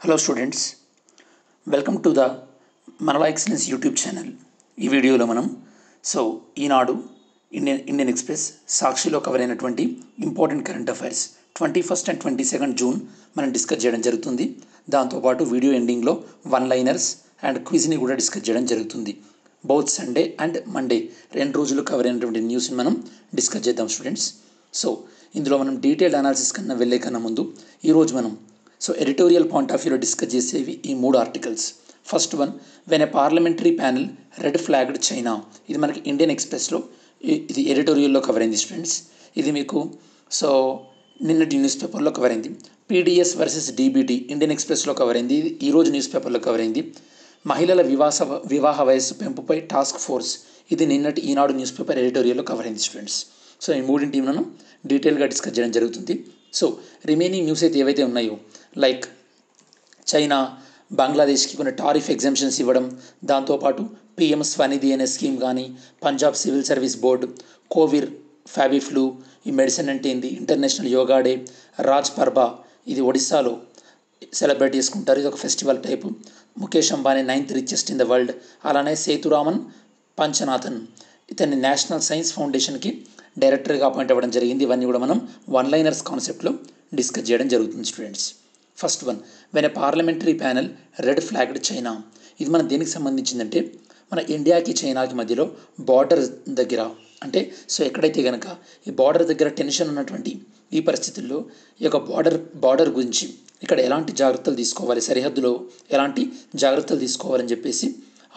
Hello students, welcome to the Manala Excellence YouTube channel. ఈ వీడియోలో మనం ఈనాడు ఇండియన్ ఎక్స్ప్రెస్ సాక్షిలో కవర్ అయినటువంటి important current affairs 21st and 22nd June మనం discuss చేయడం జరుగుతుంది. దాంతోపాటు వీడియో ఎండింగ్లో వన్ లైనర్స్ అండ్ క్విజ్ని కూడా డిస్కస్ చేయడం జరుగుతుంది. బౌత్ సండే అండ్ మండే 2 రోజులు కవర్ అయినటువంటి న్యూస్ని మనం డిస్కస్ చేద్దాం స్టూడెంట్స్. ఇందులో మనం డీటెయిల్డ్ అనాలిసిస్ కన్నా వెళ్ళే కన్నా ముందు ఈరోజు మనం ఎడిటోరియల్ పాయింట్ ఆఫ్ వ్యూలో డిస్కస్ చేసేవి ఈ 3 articles. First one, when a parliamentary panel red flagged China. ఇది మనకి ఇండియన్ ఎక్స్ప్రెస్లో ఇది ఎడిటోరియల్లో కవర్ అయింది స్టూడెంట్స్. ఇది మీకు నిన్నటి న్యూస్ పేపర్లో కవర్ అయింది. పీడిఎస్ వర్సెస్ డీబీటీ ఇండియన్ ఎక్స్ప్రెస్లో కవర్ అయింది. ఇది ఈరోజు న్యూస్ పేపర్లో కవర్ అయింది. మహిళల వివాహ వయస్సు పెంపుపై టాస్క్ ఫోర్స్, ఇది నిన్నటి ఈనాడు న్యూస్ పేపర్ ఎడిటోరియల్లో కవర్ అయింది స్టూడెంట్స్. ఈ మూడింటిని మనం డీటెయిల్గా డిస్కస్ చేయడం జరుగుతుంది. రిమైనింగ్ న్యూస్ అయితే ఏవైతే ఉన్నాయో, లైక్ చైనా బంగ్లాదేశ్కి కొన్ని టారిఫ్ ఎగ్జామ్షన్స్ ఇవ్వడం, దాంతోపాటు పిఎం స్వనిధి అనే స్కీమ్ కానీ, Punjab civil service board, కోవిర్ Fabiflu, ఈ మెడిసిన్ అంటే ఏంది, ఇంటర్నేషనల్ యోగా డే, రాజ్ పర్బా ఇది ఒడిస్సాలో సెలబ్రేట్ చేసుకుంటారు, ఇది ఒక festival type. Mukesh Ambani 9th richest in the world. అలానే సేతురామన్ పంచనాథన్ ఇతన్ని నేషనల్ సైన్స్ ఫౌండేషన్కి డైరెక్టర్గా అపాయింట్ అవ్వడం జరిగింది. ఇవన్నీ కూడా మనం వన్ లైనర్స్ కాన్సెప్ట్లో డిస్కస్ చేయడం జరుగుతుంది students. First one, when a parliamentary panel red flagged China. ఇది మన దేనికి సంబంధించిందంటే, మన ఇండియాకి చైనాకి మధ్యలో బార్డర్ దగ్గర, అంటే ఎక్కడైతే కనుక ఈ బార్డర్ దగ్గర టెన్షన్ ఉన్నటువంటి ఈ పరిస్థితుల్లో ఈ యొక్క బార్డర్ గురించి ఇక్కడ ఎలాంటి జాగ్రత్తలు తీసుకోవాలి, సరిహద్దులో ఎలాంటి జాగ్రత్తలు తీసుకోవాలని చెప్పేసి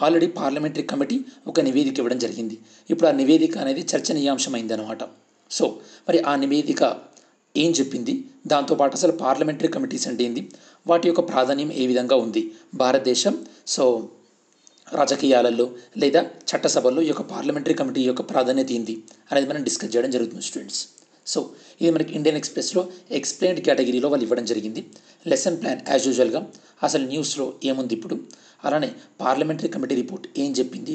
ఆల్రెడీ పార్లమెంటరీ కమిటీ ఒక నివేదిక ఇవ్వడం జరిగింది. ఇప్పుడు ఆ నివేదిక అనేది చర్చనీయాంశమైంది అనమాట. మరి ఆ నివేదిక ఏం చెప్పింది, దాంతోపాటు అసలు పార్లమెంటరీ కమిటీస్ అంటే ఏంది, వాటి యొక్క ప్రాధాన్యం ఏ విధంగా ఉంది, భారతదేశం రాజకీయాలలో లేదా చట్టసభల్లో ఈ యొక్క పార్లమెంటరీ కమిటీ యొక్క ప్రాధాన్యత ఏంది అనేది మనం డిస్కస్ చేయడం జరుగుతుంది స్టూడెంట్స్. ఇది మనకి ఇండియన్ ఎక్స్ప్రెస్లో ఎక్స్ప్లెయిన్డ్ కేటగిరీలో వాళ్ళు ఇవ్వడం జరిగింది. లెసన్ ప్లాన్ యాజ్ యూజువల్గా అసలు న్యూస్లో ఏముంది ఇప్పుడు, అలానే పార్లమెంటరీ కమిటీ రిపోర్ట్ ఏం చెప్పింది,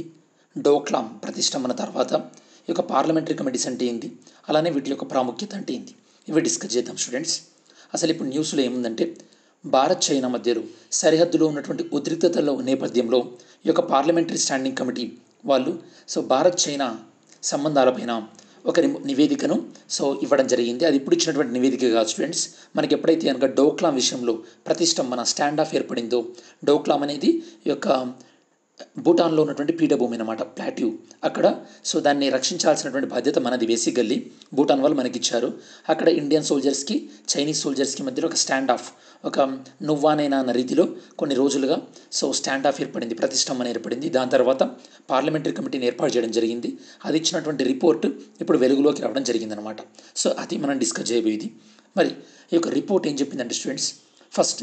డోక్లాం ప్రతిష్టంభన తర్వాత ఈ యొక్క పార్లమెంటరీ కమిటీస్ అంటే ఏంది, అలానే వీటి యొక్క ప్రాముఖ్యత అంటే ఏంది, ఇవి డిస్కస్ చేద్దాం స్టూడెంట్స్. అసలు ఇప్పుడు న్యూస్లో ఏముందంటే, భారత్ చైనా మధ్యలో సరిహద్దులో ఉన్నటువంటి ఉద్రిక్తతల నేపథ్యంలో ఈ యొక్క పార్లమెంటరీ స్టాండింగ్ కమిటీ వాళ్ళు భారత్ చైనా సంబంధాలపైన ఒక నివేదికను ఇవ్వడం జరిగింది. అది ఇప్పుడు ఇచ్చినటువంటి నివేదిక కాదు స్టూడెంట్స్. మనకి ఎప్పుడైతే కనుక డోక్లాం విషయంలో ప్రతిష్టంభన స్టాండ్ ఆఫ్ ఏర్పడిందో, డోక్లాం అనేది ఈ యొక్క భూటాన్లో ఉన్నటువంటి పీఠభూమి అనమాట, ప్లాట్యూ. అక్కడ దాన్ని రక్షించాల్సినటువంటి బాధ్యత మనది. బేసికల్లీ భూటాన్ వాళ్ళు మనకిచ్చారు. అక్కడ ఇండియన్ సోల్జర్స్కి చైనీస్ సోల్జర్స్కి మధ్యలో ఒక స్టాండ్ ఆఫ్, ఒక నువ్వానైనా అన్న రీతిలో కొన్ని రోజులుగా స్టాండ్ ఆఫ్ ఏర్పడింది, ప్రతిష్టంభన ఏర్పడింది. దాని తర్వాత పార్లమెంటరీ కమిటీని ఏర్పాటు చేయడం జరిగింది. అది ఇచ్చినటువంటి రిపోర్ట్ ఇప్పుడు వెలుగులోకి రావడం జరిగిందనమాట. అది మనం డిస్కస్ చేయబోయేది. మరి ఈ యొక్క రిపోర్ట్ ఏం చెప్పిందంటే స్టూడెంట్స్, ఫస్ట్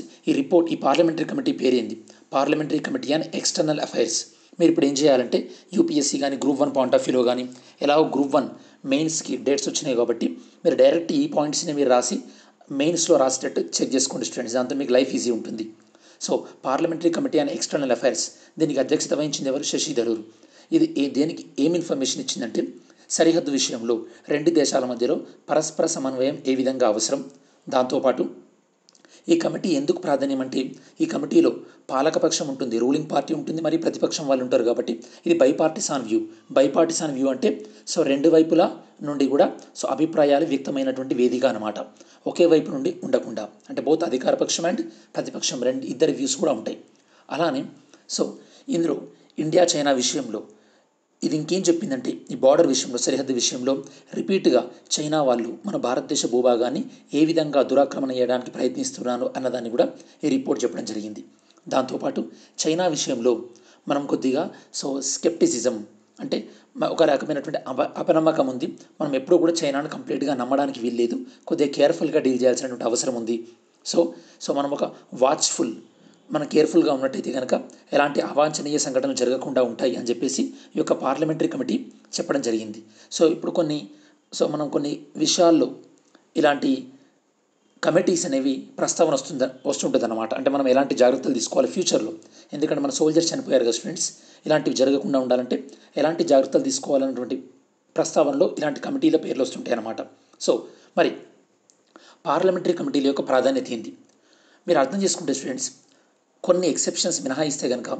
ఈ పార్లమెంటరీ కమిటీ పేరేంది, parliamentary committee and external affairs. మీరు ఇప్పుడు ఏం చేయాలంటే, యూపీఎస్సీ కానీ గ్రూప్ 1 పాయింట్ ఆఫ్ వ్యూలో కానీ, ఎలాగో గ్రూప్ 1 మెయిన్స్కి డేట్స్ వచ్చినాయి కాబట్టి మీరు డైరెక్ట్ ఈ పాయింట్స్ని మీరు రాసి మెయిన్స్లో రాసేటట్టు చెక్ చేసుకోండి స్టూడెంట్స్. దాంతో మీకు లైఫ్ ఈజీ ఉంటుంది. Parliamentary committee and external affairs, దీనికి అధ్యక్షత వహించింది ఎవరు, శశి థరూర్. ఇది దేనికి ఏం ఇన్ఫర్మేషన్ ఇచ్చిందంటే, సరిహద్దు విషయంలో 2 దేశాల మధ్యలో పరస్పర సమన్వయం ఏ విధంగా అవసరం, దాంతోపాటు ఈ కమిటీ ఎందుకు ప్రాధాన్యం అంటే, ఈ కమిటీలో పాలకపక్షం ఉంటుంది, రూలింగ్ పార్టీ ఉంటుంది, మరి ప్రతిపక్షం వాళ్ళు ఉంటారు కాబట్టి ఇది బైపార్టిసాన్ వ్యూ అంటే రెండు వైపుల నుండి కూడా అభిప్రాయాలు వ్యక్తమైనటువంటి వేదిక అనమాట. ఒకే వైపు నుండి ఉండకుండా, అంటే బోత్ అధికార పక్షం అండ్ ప్రతిపక్షం ఇద్దరి వ్యూస్ కూడా ఉంటాయి. అలానే ఇందులో ఇండియా చైనా విషయంలో ఇది ఇంకేం చెప్పిందంటే, ఈ బార్డర్ విషయంలో, సరిహద్దు విషయంలో రిపీట్గా చైనా వాళ్ళు మన భారతదేశ భూభాగాన్ని ఏ విధంగా దురాక్రమణ చేయడానికి ప్రయత్నిస్తున్నారు అన్నదాన్ని కూడా ఈ రిపోర్ట్ చెప్పడం జరిగింది. దాంతోపాటు చైనా విషయంలో మనం కొద్దిగా స్కెప్టిసిజం, అంటే ఒక రకమైనటువంటి అపనమ్మకం ఉంది. మనం ఎప్పుడూ కూడా చైనాను కంప్లీట్గా నమ్మడానికి వీల్లేదు, కొద్దిగా కేర్ఫుల్గా డీల్ చేయాల్సినటువంటి అవసరం ఉంది. మనం ఒక మనం కేర్ఫుల్గా ఉన్నట్టయితే కనుక ఎలాంటి అవాంఛనీయ సంఘటనలు జరగకుండా ఉంటాయి అని చెప్పేసి ఈ యొక్క పార్లమెంటరీ కమిటీ చెప్పడం జరిగింది. ఇప్పుడు మనం కొన్ని విషయాల్లో ఇలాంటి కమిటీస్ అనేవి ప్రస్తావన వస్తుంటుంది అనమాట. అంటే మనం ఎలాంటి జాగ్రత్తలు తీసుకోవాలి ఫ్యూచర్లో, ఎందుకంటే మన సోల్జర్స్ చనిపోయారు కదా స్టూడెంట్స్, ఇలాంటివి జరగకుండా ఉండాలంటే ఎలాంటి జాగ్రత్తలు తీసుకోవాలన్నటువంటి ప్రస్తావనలో ఇలాంటి కమిటీల పేర్లు వస్తుంటాయి అన్నమాట. మరి పార్లమెంటరీ కమిటీల యొక్క ప్రాధాన్యత ఏంటి మీరు అర్థం చేసుకుంటే స్టూడెంట్స్, కొన్ని ఎక్సెప్షన్స్ మినహాయిస్తే కనుక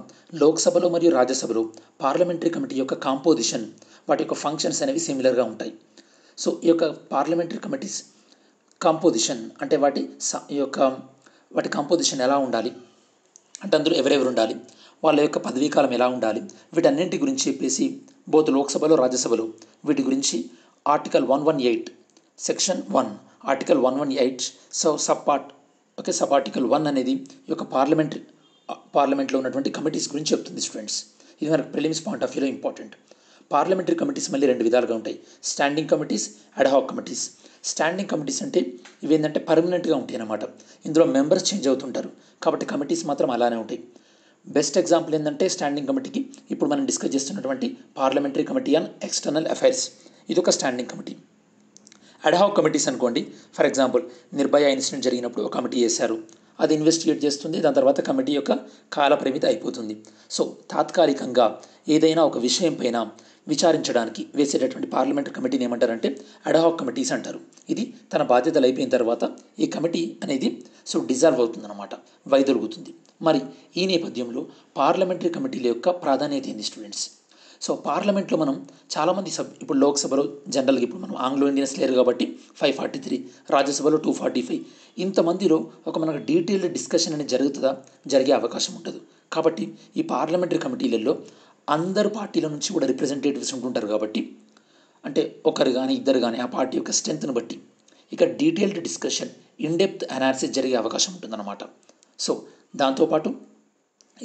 లోక్సభలో మరియు రాజ్యసభలో పార్లమెంటరీ కమిటీ యొక్క కాంపోజిషన్, వాటి యొక్క ఫంక్షన్స్ అనేవి సిమిలర్గా ఉంటాయి. సో ఈ యొక్క పార్లమెంటరీ కమిటీస్ కాంపోజిషన్ అంటే వాటి కాంపోజిషన్ ఎలా ఉండాలి అంటే అందులో ఎవరెవరు ఉండాలి, వాళ్ళ యొక్క పదవీ కాలం ఎలా ఉండాలి, వీటన్నింటి గురించి చెప్పేసి బోత్ లోక్సభలో రాజ్యసభలో వీటి గురించి article 118 section 1 article 118 sub article 1 అనేది ఈ యొక్క పార్లమెంట్లో ఉన్నటువంటి కమిటీస్ గురించి చెప్తుంది స్టూడెంట్స్. ఇది మనకు ప్రిలిమ్స్ పాయింట్ ఆఫ్ వ్యూలో ఇంపార్టెంట్. పార్లమెంటరీ కమిటీస్ మళ్ళీ రెండు విధాలుగా ఉంటాయి, standing committees, ad hoc committees. Standing committees అంటే ఇవి ఏంటంటే పర్మనెంట్గా ఉంటాయి అన్నమాట. ఇందులో మెంబర్స్ చేంజ్ అవుతుంటారు కాబట్టి కమిటీస్ మాత్రం అలానే ఉంటాయి. బెస్ట్ ఎగ్జాంపుల్ ఏంటంటే స్టాండింగ్ కమిటీకి ఇప్పుడు మనం డిస్కస్ చేస్తున్నటువంటి parliamentary committee on external affairs, ఇది ఒక స్టాండింగ్ కమిటీ. అడ్హాక్ కమిటీస్ అనుకోండి, ఫర్ ఎగ్జాంపుల్ నిర్భయ ఇన్సిడెంట్ జరిగినప్పుడు ఒక కమిటీ వేశారు, అది ఇన్వెస్టిగేట్ చేస్తుంది, దాని తర్వాత కమిటీ యొక్క కాల పరిమితి అయిపోతుంది. సో తాత్కాలికంగా ఏదైనా ఒక విషయం పైన విచారించడానికి వేసేటటువంటి పార్లమెంటరీ కమిటీని ఏమంటారంటే అడ్హాక్ కమిటీస్ అంటారు. ఇది తన బాధ్యతలు అయిపోయిన తర్వాత ఈ కమిటీ అనేది డిజాల్వ్ అవుతుందన్నమాట, వైదొలుగుతుంది. మరి ఈ నేపథ్యంలో పార్లమెంటరీ కమిటీల యొక్క ప్రాధాన్యత ఏంది స్టూడెంట్స్? సో పార్లమెంట్లో మనం చాలామంది ఇప్పుడు లోక్సభలో జనరల్గా ఇప్పుడు మనం ఆంగ్లో ఇండియన్స్ లేరు కాబట్టి 543, రాజ్యసభలో 245, ఇంతమందిలో మనకు డీటెయిల్డ్ డిస్కషన్ అనేది జరిగే అవకాశం ఉండదు. కాబట్టి ఈ పార్లమెంటరీ కమిటీలలో అందరు పార్టీల నుంచి కూడా రిప్రజెంటేటివ్స్ ఉంటుంటారు కాబట్టి అంటే ఒకరు కానీ ఇద్దరు కానీ ఆ పార్టీ యొక్క స్ట్రెంత్ను బట్టి ఇక డీటెయిల్డ్ డిస్కషన్, ఇన్డెప్త్ అనాలిసిస్ జరిగే అవకాశం ఉంటుందన్నమాట. సో దాంతోపాటు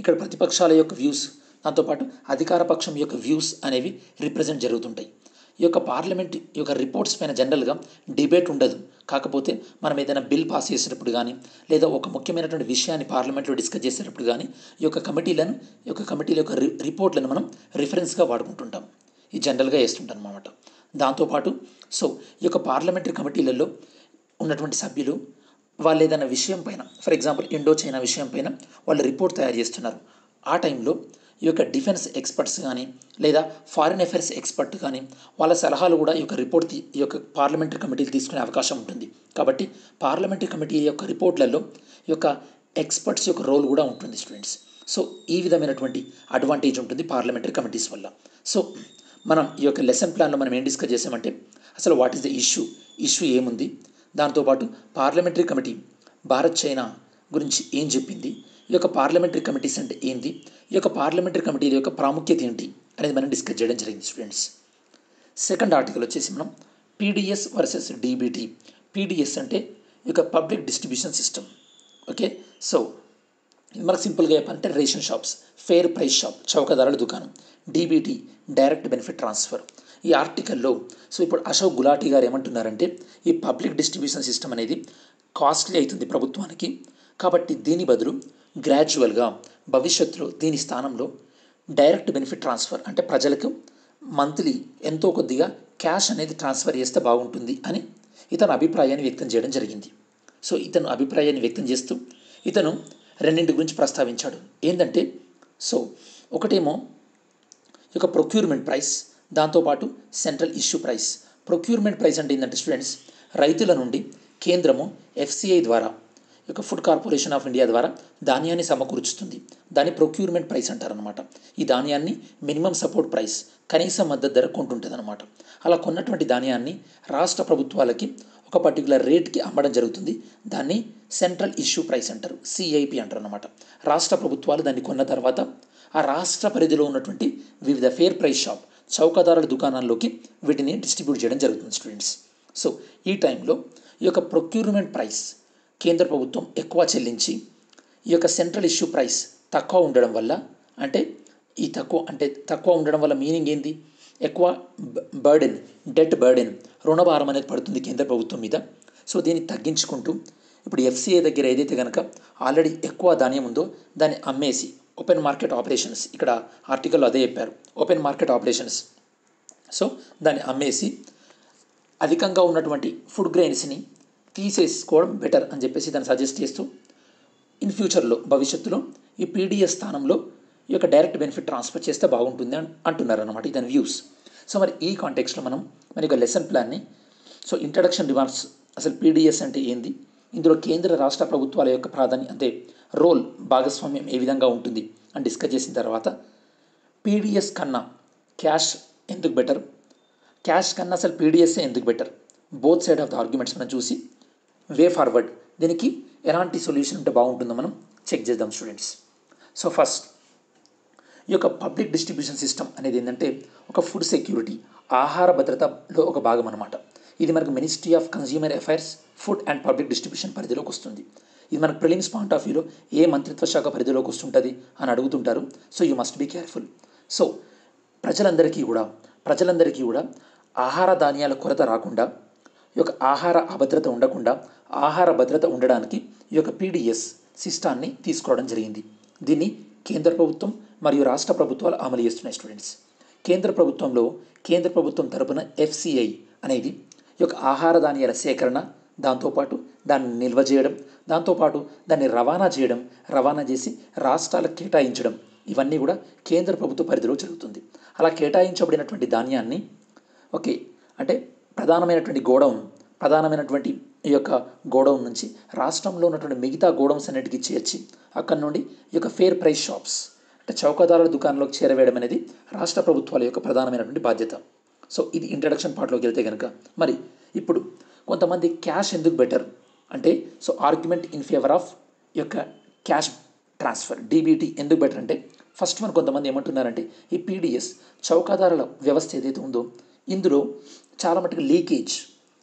ఇక్కడ ప్రతిపక్షాల యొక్క వ్యూస్, దాంతోపాటు అధికార పక్షం యొక్క వ్యూస్ అనేవి రిప్రజెంట్ జరుగుతుంటాయి. ఈ యొక్క పార్లమెంట్ యొక్క రిపోర్ట్స్ పైన జనరల్గా డిబేట్ ఉండదు. కాకపోతే మనం ఏదైనా బిల్ పాస్ చేసేటప్పుడు కానీ లేదా ఒక ముఖ్యమైనటువంటి విషయాన్ని పార్లమెంట్లో డిస్కస్ చేసేటప్పుడు కానీ ఈ యొక్క కమిటీల యొక్క రిపోర్ట్లను మనం రిఫరెన్స్గా వాడుకుంటుంటాం. ఇది జనరల్గా వేస్తుంటాం అన్నమాట. దాంతోపాటు ఈ యొక్క పార్లమెంటరీ కమిటీలలో ఉన్నటువంటి సభ్యులు వాళ్ళు ఏదైనా విషయం పైన, ఫర్ ఎగ్జాంపుల్ ఇండో చైనా విషయం పైన వాళ్ళు రిపోర్ట్ తయారు చేస్తున్నారు. ఆ టైంలో ఈ యొక్క డిఫెన్స్ ఎక్స్పర్ట్స్ కానీ లేదా ఫారిన్ అఫైర్స్ ఎక్స్పర్ట్ కానీ వాళ్ళ సలహాలు కూడా ఈ యొక్క పార్లమెంటరీ కమిటీలు తీసుకునే అవకాశం ఉంటుంది. కాబట్టి పార్లమెంటరీ కమిటీ యొక్క రిపోర్ట్లలో ఈ యొక్క ఎక్స్పర్ట్స్ యొక్క రోల్ కూడా ఉంటుంది స్టూడెంట్స్. సో ఈ విధమైనటువంటి అడ్వాంటేజ్ ఉంటుంది పార్లమెంటరీ కమిటీస్ వల్ల. సో మనం ఈ యొక్క లెసన్ ప్లాన్లో మనం ఏం డిస్కస్ చేసామంటే అసలు వాట్ ఈస్ ద ఇష్యూ ఏముంది, దాంతోపాటు పార్లమెంటరీ కమిటీ భారత్ చైనా గురించి ఏం చెప్పింది, ఈ యొక్క పార్లమెంటరీ కమిటీస్ అంటే ఏంటి, ఈ యొక్క పార్లమెంటరీ కమిటీల యొక్క ప్రాముఖ్యత ఏంటి అనేది మనం డిస్కస్ చేయడం జరిగింది స్టూడెంట్స్. సెకండ్ ఆర్టికల్ వచ్చేసి మనం పీడిఎస్ వర్సెస్ డీబీటీ. పీడిఎస్ అంటే ఈ యొక్క public distribution system. Okay, so ఇది మనకు సింపుల్గా చెప్పాలంటే ration shops, fair price shop, చౌకధరల దుకాణం. DBT direct benefit transfer. ఈ ఆర్టికల్లో ఇప్పుడు అశోక్ గులాటీ గారు ఏమంటున్నారంటే ఈ పబ్లిక్ డిస్ట్రిబ్యూషన్ సిస్టమ్ అనేది కాస్ట్లీ అవుతుంది ప్రభుత్వానికి, కాబట్టి దీని బదులు గ్రాడ్యువల్గా భవిష్యత్తులో దీని స్థానంలో డైరెక్ట్ బెనిఫిట్ ట్రాన్స్ఫర్ అంటే ప్రజలకు మంత్లీ ఎంతో కొద్దిగా క్యాష్ అనేది ట్రాన్స్ఫర్ చేస్తే బాగుంటుంది అని ఇతను అభిప్రాయాన్ని వ్యక్తం చేయడం జరిగింది. సో ఇతను అభిప్రాయాన్ని వ్యక్తం చేస్తూ ఇతను రెండింటి గురించి ప్రస్తావించాడు. ఏంటంటే ఒకటేమో ఈ యొక్క ప్రొక్యూర్మెంట్ ప్రైస్, దాంతోపాటు central issue price. Procurement price అంటే ఏంటంటే స్టూడెంట్స్ రైతుల నుండి కేంద్రము FCI ద్వారా ఈ యొక్క ఫుడ్ కార్పొరేషన్ ఆఫ్ ఇండియా ద్వారా ధాన్యాన్ని సమకూర్చుతుంది. దాన్ని ప్రొక్యూర్మెంట్ ప్రైస్ అంటారనమాట. ఈ ధాన్యాన్ని మినిమం సపోర్ట్ ప్రైస్, కనీస మద్దతు ధర కొంటుంటుంది అనమాట. అలా కొన్నటువంటి ధాన్యాన్ని రాష్ట్ర ప్రభుత్వాలకి ఒక పర్టికులర్ రేట్కి అమ్మడం జరుగుతుంది. దాన్ని సెంట్రల్ ఇష్యూ ప్రైస్ అంటారు, CIP అంటారు అనమాట. రాష్ట్ర ప్రభుత్వాలు దాన్ని కొన్న తర్వాత ఆ రాష్ట్ర పరిధిలో ఉన్నటువంటి వివిధ ఫెయిర్ ప్రైస్ షాప్, చౌకదారుల దుకాణాల్లోకి వీటిని డిస్ట్రిబ్యూట్ చేయడం జరుగుతుంది స్టూడెంట్స్. సో ఈ టైంలో ఈ యొక్క ప్రొక్యూర్మెంట్ ప్రైస్ కేంద్ర ప్రభుత్వం ఎక్కువ చెల్లించి ఈ యొక్క సెంట్రల్ ఇష్యూ ప్రైస్ తక్కువ ఉండడం వల్ల తక్కువ ఉండడం వల్ల మీనింగ్ ఏంది, ఎక్కువ డెట్ బర్డెన్, రుణభారం అనేది పడుతుంది కేంద్ర ప్రభుత్వం మీద. సో దీన్ని తగ్గించుకుంటూ ఇప్పుడు FCI దగ్గర ఏదైతే కనుక ఆల్రెడీ ఎక్కువ ధాన్యం ఉందో దాన్ని అమ్మేసి ఓపెన్ మార్కెట్ ఆపరేషన్స్, ఇక్కడ ఆర్టికల్లో అదే చెప్పారు, ఓపెన్ మార్కెట్ ఆపరేషన్స్. సో దాన్ని అమ్మేసి అధికంగా ఉన్నటువంటి ఫుడ్ గ్రెయిన్స్ని తీసేసుకోవడం బెటర్ అని చెప్పేసి దాన్ని సజెస్ట్ చేస్తూ ఇన్ ఫ్యూచర్లో భవిష్యత్తులో ఈ PDS స్థానంలో ఈ యొక్క డైరెక్ట్ బెనిఫిట్ ట్రాన్స్ఫర్ చేస్తే బాగుంటుంది అంటున్నారు అన్నమాట. ఇతని వ్యూస్. సో మరి ఈ కాంటెక్స్లో మనం యొక్క లెసన్ ప్లాన్ని ఇంట్రడక్షన్ రిమార్క్స్, అసలు PDS అంటే ఏంది, ఇందులో కేంద్ర రాష్ట్ర ప్రభుత్వాల యొక్క ప్రాధాన్యత అంటే రోల్ భాగస్వామ్యం ఏ విధంగా ఉంటుంది అని డిస్కస్ చేసిన తర్వాత పీడిఎస్ కన్నా క్యాష్ ఎందుకు బెటర్, క్యాష్ కన్నా అసలు పీడిఎస్ఏ ఎందుకు better, both side of the arguments మనం చూసి వే ఫార్వర్డ్ దీనికి ఎలాంటి సొల్యూషన్ ఉంటే బాగుంటుందో మనం చెక్ చేద్దాం స్టూడెంట్స్. సో ఫస్ట్ ఈ యొక్క పబ్లిక్ డిస్ట్రిబ్యూషన్ సిస్టమ్ అనేది ఏంటంటే ఒక ఫుడ్ సెక్యూరిటీ, ఆహార భద్రతలో ఒక భాగం అనమాట. ఇది మనకు ministry of consumer affairs, food and public distribution పరిధిలోకి వస్తుంది. ఇది మనకు ప్రిలిమ్స్ పాయింట్ ఆఫ్ వ్యూలో ఏ మంత్రిత్వ శాఖ పరిధిలోకి వస్తుంటుంది అని అడుగుతుంటారు. So you must be careful. So ప్రజలందరికీ కూడా ఆహార ధాన్యాల కొరత రాకుండా, ఈ యొక్క ఆహార అభద్రత ఉండకుండా, ఆహార భద్రత ఉండడానికి ఈ యొక్క పీడిఎస్ సిస్టాన్ని తీసుకోవడం జరిగింది. దీన్ని కేంద్ర ప్రభుత్వం మరియు రాష్ట్ర ప్రభుత్వాలు అమలు చేస్తున్నాయి స్టూడెంట్స్. కేంద్ర ప్రభుత్వం తరపున ఎఫ్సిఐ అనేది ఈ యొక్క ఆహార ధాన్యాల సేకరణ, దాంతోపాటు దాన్ని నిల్వ చేయడం, దాంతోపాటు దాన్ని రవాణా చేసి రాష్ట్రాలకు కేటాయించడం, ఇవన్నీ కూడా కేంద్ర ప్రభుత్వ పరిధిలో జరుగుతుంది. అలా కేటాయించబడినటువంటి ధాన్యాన్ని అంటే ప్రధానమైనటువంటి ఈ యొక్క గోడౌన్ నుంచి రాష్ట్రంలో ఉన్నటువంటి మిగతా గోడౌన్స్ అన్నిటికీ చేర్చి అక్కడ నుండి ఈ యొక్క ఫేర్ ప్రైస్ షాప్స్ అంటే చౌకదారుల దుకాణంలోకి చేరవేయడం అనేది రాష్ట్ర ప్రభుత్వాల యొక్క ప్రధానమైనటువంటి బాధ్యత. సో ఇది ఇంట్రడక్షన్ పార్ట్లోకి వెళ్తే కనుక, మరి ఇప్పుడు కొంతమంది క్యాష్ ఎందుకు బెటర్ అంటే, so argument in favour of ఈ యొక్క క్యాష్ ట్రాన్స్ఫర్ డీబీటీ ఎందుకు బెటర్ అంటే, ఫస్ట్ మన కొంతమంది ఏమంటున్నారంటే ఈ పీడిఎస్ చౌకదారుల వ్యవస్థ ఏదైతే ఉందో ఇందులో చాలా మటుకు లీకేజ్,